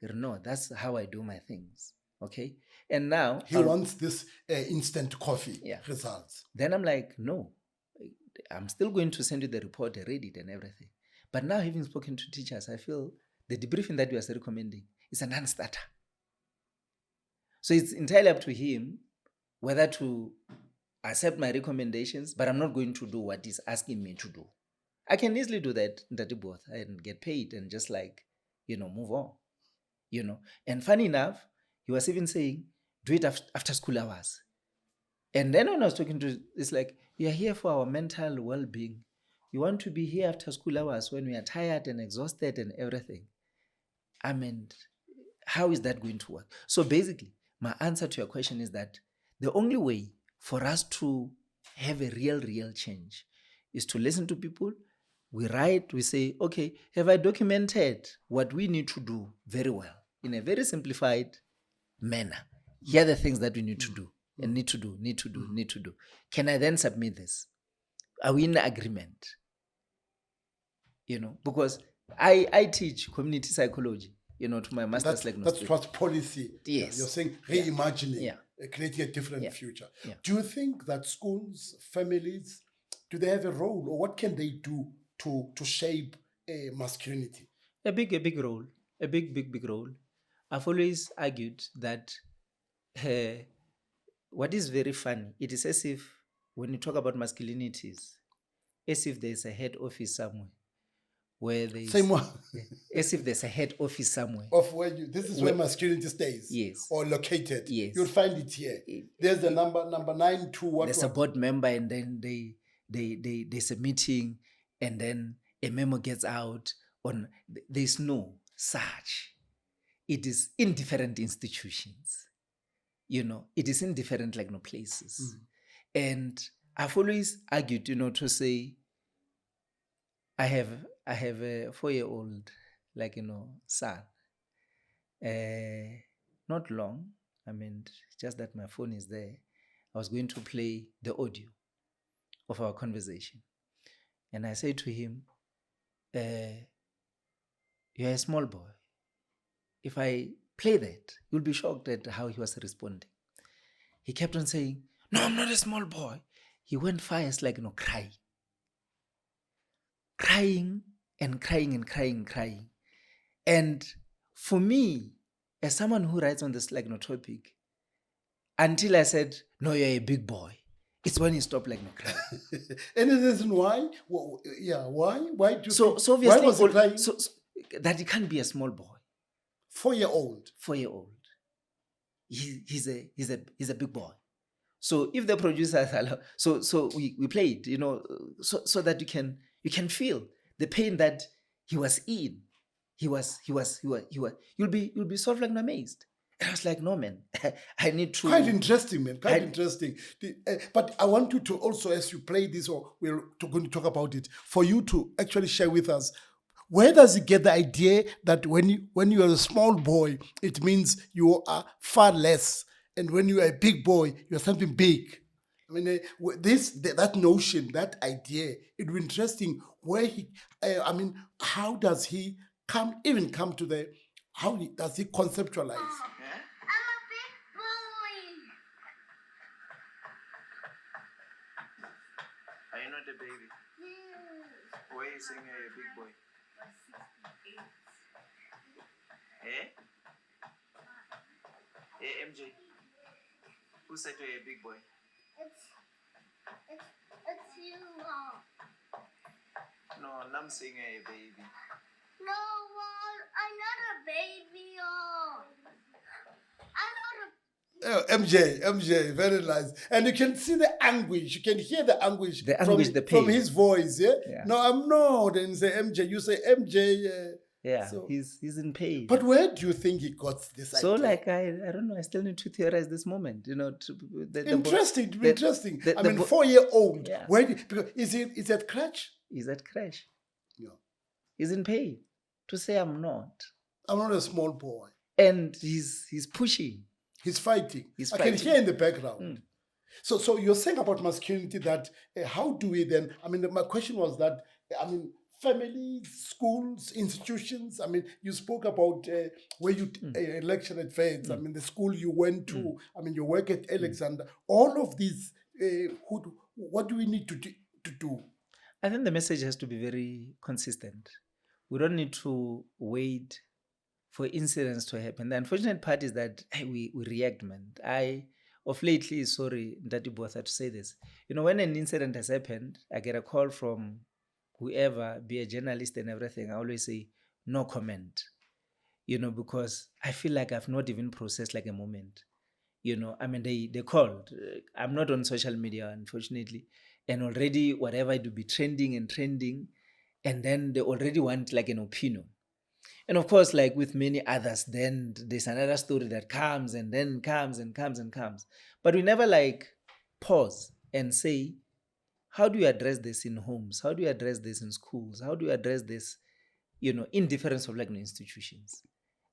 No, that's how I do my things. Okay? And now He wants this instant coffee results. Then I'm like, no, I'm still going to send you the report, read it and everything. But now, having spoken to teachers, I feel the debriefing that you are recommending is a non-starter. So it's entirely up to him whether to accept my recommendations, but I'm not going to do what he's asking me to do. I can easily do that, both, and get paid and just move on. And funny enough, he was even saying, do it after school hours. And then when I was talking to, it's like, we are here for our mental well-being. You want to be here after school hours when we are tired and exhausted and everything. I mean, how is that going to work? So basically, my answer to your question is that the only way for us to have a real change is to listen to people. We write, we say, okay, have I documented what we need to do very well in a very simplified manner? Here are the things that we need to do and need to do. Can I then submit this? Are we in agreement? Because I teach community psychology, to my master's. That's what policy. Yes. You're saying reimagining, creating a different future. Yeah. Do you think that schools, families, do they have a role, or what can they do to shape masculinity? A big role. A big role. I've always argued that what is very funny, it is as if when you talk about masculinities, as if there's a head office somewhere where there's Same one. As if there's a head office somewhere Of where this is where masculinity stays. Yes. Or located. Yes. You'll find it here. There's the number 9 2 what. There's a board member, and then there's a meeting, and then a memo gets out on. There's no such. It is in different institutions. It is in different places. And I've always argued, to say, I have a 4-year-old, son. Not long. I mean, just that my phone is there. I was going to play the audio of our conversation. And I said to him, you're a small boy. If I play that, you'll be shocked at how he was responding. He kept on saying, no, I'm not a small boy. He went fast, crying. Crying and crying and crying and crying. And for me, as someone who writes on this topic, until I said, no, you're a big boy, it's when you stop crying. Any reason why? Well, why? Why do you so obviously, why was he crying? So that he can't be a small boy. 4-year-old. 4-year-old. He's a big boy. So if the producers allow, so we played, so that you can feel the pain that he was in. You'll be sort of amazed. And I was like, no, man, I need to. Quite interesting, man. Quite interesting. But I want you to also, as you play this, or we're going to talk about it, for you to actually share with us, where does he get the idea that when you are a small boy, it means you are far less, and when you are a big boy, you're something big? I mean, that notion, that idea, it would be interesting where how does he come to the, does he conceptualize? I'm a big boy. Are you not a baby? Why are you saying you're a big boy? 68. Eh? Hey, MJ. Who said you're a big boy? It's you, Mom. No, I'm saying you're a baby. No, I'm not a baby. Oh, I'm not a. Oh, MJ, very nice. And you can see the anguish. You can hear the anguish, The anguish, the from pain. his voice. Yeah? Yeah. No, I'm not. And say MJ. You say MJ. Yeah, So, he's in pain. but where do you think he got this So idea? like I don't know, I still need to theorize this moment, Interesting. Interesting. I mean, the 4-year-old. Yeah. Where? Because is that crutch? He's at crash. Yeah. He's in pain. To say I'm not. I'm not a small boy. And he's pushing. He's fighting. He's I fighting. can hear in the background. Mm. So you're saying about masculinity that how do we then? I mean, my question was that families, schools, institutions. I mean, you spoke about where you lectured at. I mean, the school you went to. I mean, you work at Alexander. All of these. What do we need to do? I think the message has to be very consistent. We don't need to wait for incidents to happen. The unfortunate part is that we react, man. I, of lately, sorry, Ndati Botha, to say this. When an incident has happened, I get a call from whoever, be a journalist and everything. I always say, no comment. Because I feel like I've not even processed like a moment. I mean, they called. I'm not on social media, unfortunately. And already whatever it will be trending. And then they already want like an opinion. And of course, like with many others, then there's another story that comes and then comes and comes and comes. But we never like pause and say, how do you address this in homes? How do you address this in schools? How do you address this, in difference of like institutions?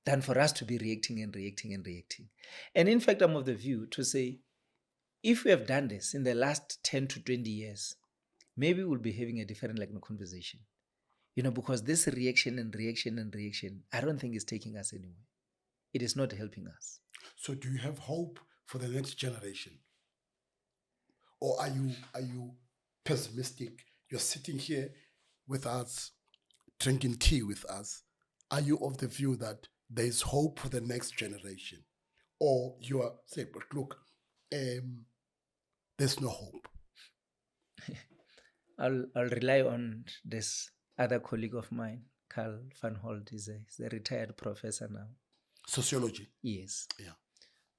Than for us to be reacting. And in fact, I'm of the view to say, if we have done this in the last 10 to 20 years, maybe we'll be having a different like conversation. Because this reaction, I don't think is taking us anywhere. It is not helping us. So do you have hope for the next generation? Or are you pessimistic? You're sitting here with us, drinking tea with us. Are you of the view that there is hope for the next generation? Or you are saying, but look, there's no hope. I'll rely on this other colleague of mine, Carl van Holt. He's a retired professor now. Sociology. Yes. Yeah.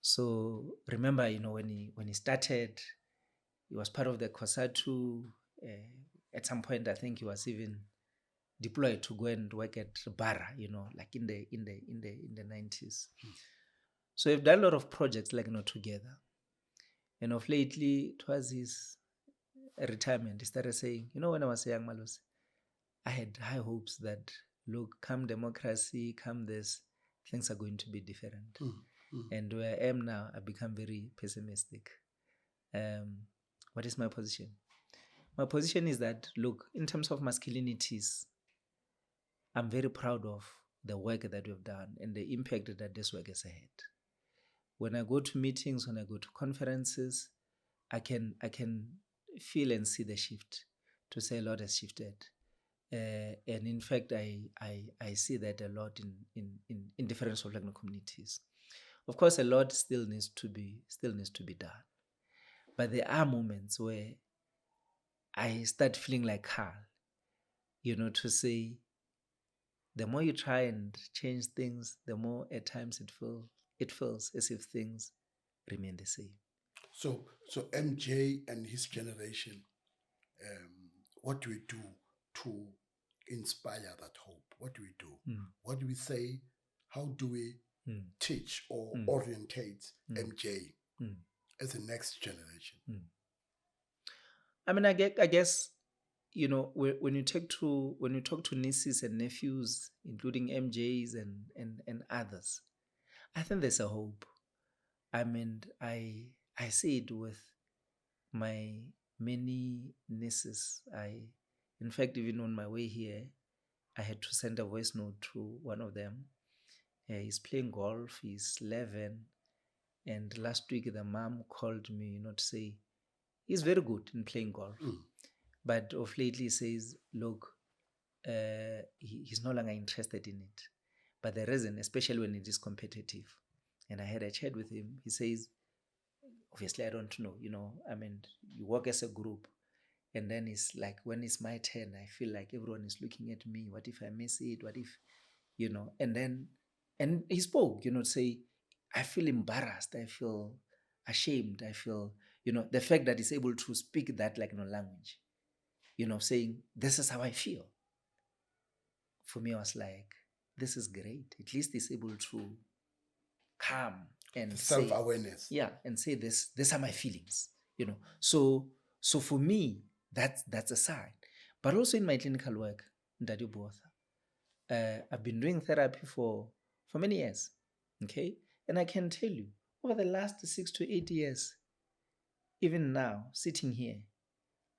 So remember, when he started, he was part of the COSATU. At some point, I think he was even deployed to go and work at Barra, like in the 90s. So we've done a lot of projects like together. And of lately, towards his retirement, he started saying, when I was young, Malose, I had high hopes that, look, come democracy, come this, things are going to be different. And where I am now, I've become very pessimistic. What is my position? My position is that, look, in terms of masculinities, I'm very proud of the work that we've done and the impact that this work has had. When I go to meetings, when I go to conferences, I can feel and see the shift, to say a lot has shifted. And in fact, I see that a lot in different social communities. Of course, a lot still needs to be done. But there are moments where I start feeling like Carl, to say, the more you try and change things, the more at times it feels as if things remain the same. So MJ and his generation, what do we do to inspire that hope? What do we do? What do we say? How do we teach or orientate MJ as the next generation? I mean, I guess, when you talk to nieces and nephews, including MJs and others, I think there's a hope. I mean, I see it with my many nieces. In fact, even on my way here, I had to send a voice note to one of them. He's playing golf. He's 11. And last week, the mom called me, to say, he's very good in playing golf. But of lately, he says, look, he's no longer interested in it. But the reason, especially when it is competitive, and I had a chat with him, he says, obviously, I don't know, I mean, you work as a group. And then it's like, when it's my turn, I feel like everyone is looking at me. What if I miss it? What if, and he spoke, to say, I feel embarrassed. I feel ashamed. I feel, the fact that he's able to speak that language, saying, this is how I feel. For me, I was like, this is great. At least he's able to come and say, Self-awareness. yeah, and say these are my feelings, So for me, that's a sign. But also in my clinical work, Ndadi Botha, I've been doing therapy for many years, okay? And I can tell you, over the last 6 to 8 years, even now, sitting here,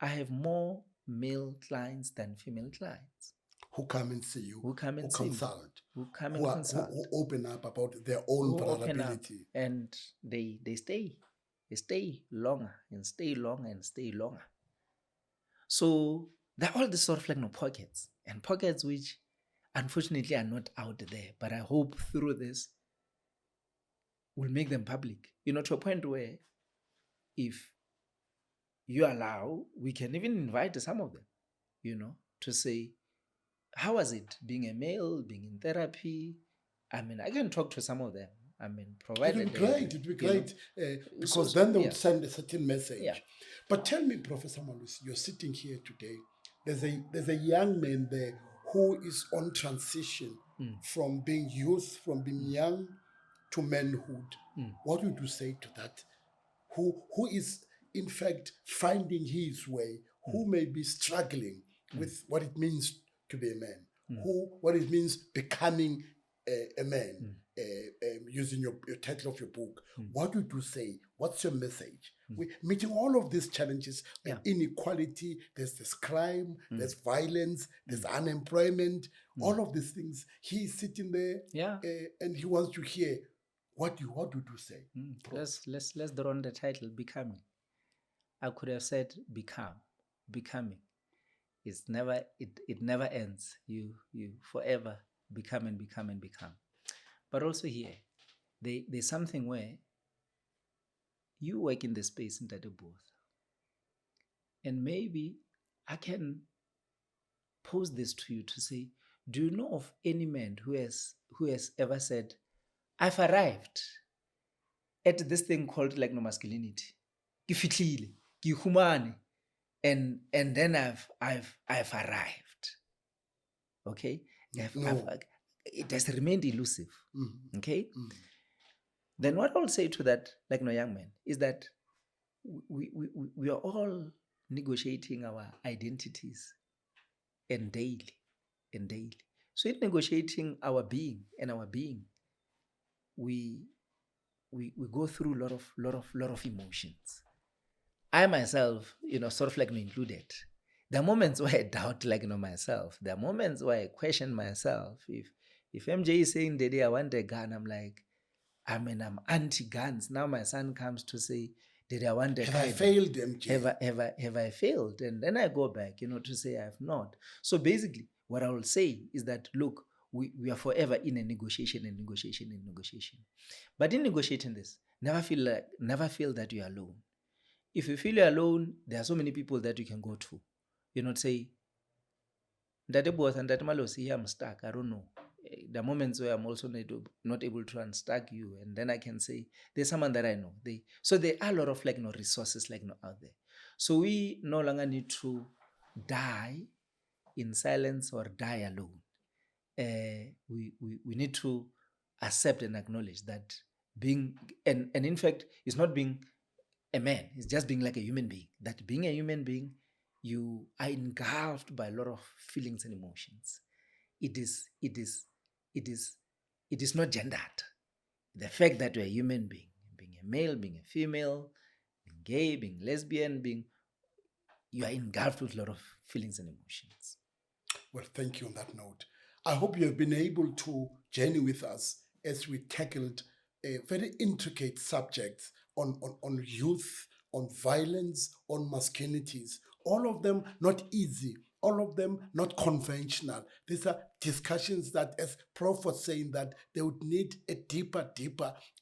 I have more male clients than female clients. Who come and see you, Who come and see me, consult, who come and consult, who open up about their own who open up, vulnerability. and they stay longer and stay longer and stay longer. So there are all these sort of pockets which unfortunately are not out there, but I hope through this we'll make them public, to a point where if you allow, we can even invite some of them, to say, how was it being a male, being in therapy? I mean, I can talk to some of them. I mean, provided It would be great, because then they would send a certain message. Yeah. But tell me, Professor Malose, you're sitting here today. There's a young man there who is on transition from being youth, from being young to manhood. What would you say to that? Who is in fact finding his way, who may be struggling with what it means to be a man, what it means becoming a man, using your title of your book. What would you say? What's your message? We're meeting all of these challenges, inequality, there's this crime, there's violence, there's unemployment, all of these things. He's sitting there and he wants to hear what would you say? Let's draw on the title, becoming. I could have said becoming. It's never it never ends. You forever become and become and become. But also here, there's something where you work in the space in both. And maybe I can pose this to you to say, do you know of any man who has ever said, I've arrived at this thing called masculinity. Ke fihlile, ke humane, and then I've arrived. Okay? It has remained elusive. Okay? Then what I'll say to that, young man, is that we are all negotiating our identities and daily. So in negotiating our being, we go through a lot of emotions. I myself, sort of included. There are moments where I doubt, myself. There are moments where I question myself. If MJ is saying, Daddy, I want a gun, I'm like, I'm anti-guns. Now my son comes to say, Daddy, I want a gun. Have I failed, MJ? Have I failed? And then I go back, to say I have not. So basically, what I will say is that, look, we are forever in a negotiation. But in negotiating this, never feel that you are alone. If you feel you're alone, there are so many people that you can go to. Say, Ndade Botha and Ndade Malose, here I'm stuck. I don't know. There are moments where I'm also not able to unstuck you. And then I can say, there's someone that I know. So there are a lot of resources out there. So we no longer need to die in silence or die alone. We need to accept and acknowledge that being, and in fact, it's not being a man, it's just being like a human being. That being a human being, you are engulfed by a lot of feelings and emotions. It is not gendered. The fact that you're a human being a male, being a female, being gay, being lesbian, you are engulfed with a lot of feelings and emotions. Well, thank you on that note. I hope you have been able to journey with us as we tackled a very intricate subjects on youth, on violence, on masculinities. All of them not easy, all of them not conventional. These are discussions that, as Prof was saying, that they would need a deeper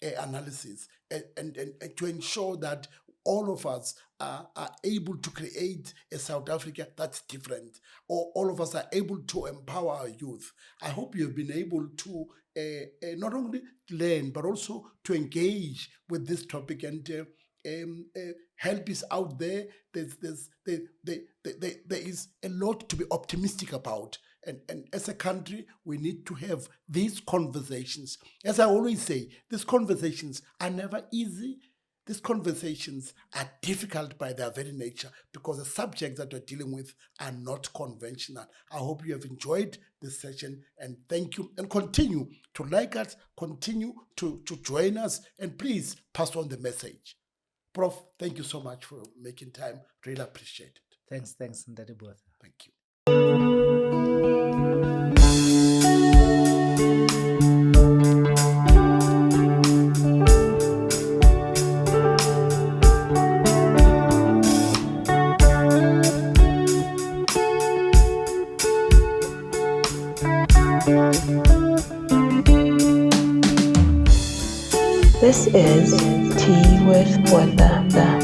analysis and to ensure that all of us are able to create a South Africa that's different, or all of us are able to empower our youth. I hope you have been able to not only learn, but also to engage with this topic, and help is out there. There is a lot to be optimistic about. And as a country, we need to have these conversations. As I always say, these conversations are never easy. These conversations are difficult by their very nature because the subjects that we're dealing with are not conventional. I hope you have enjoyed this session, and thank you. And continue to like us, continue to join us, and please pass on the message. Prof, thank you so much for making time. Really appreciate it. Thanks, Ndade Botha. Thank you. This is Tea with Botha.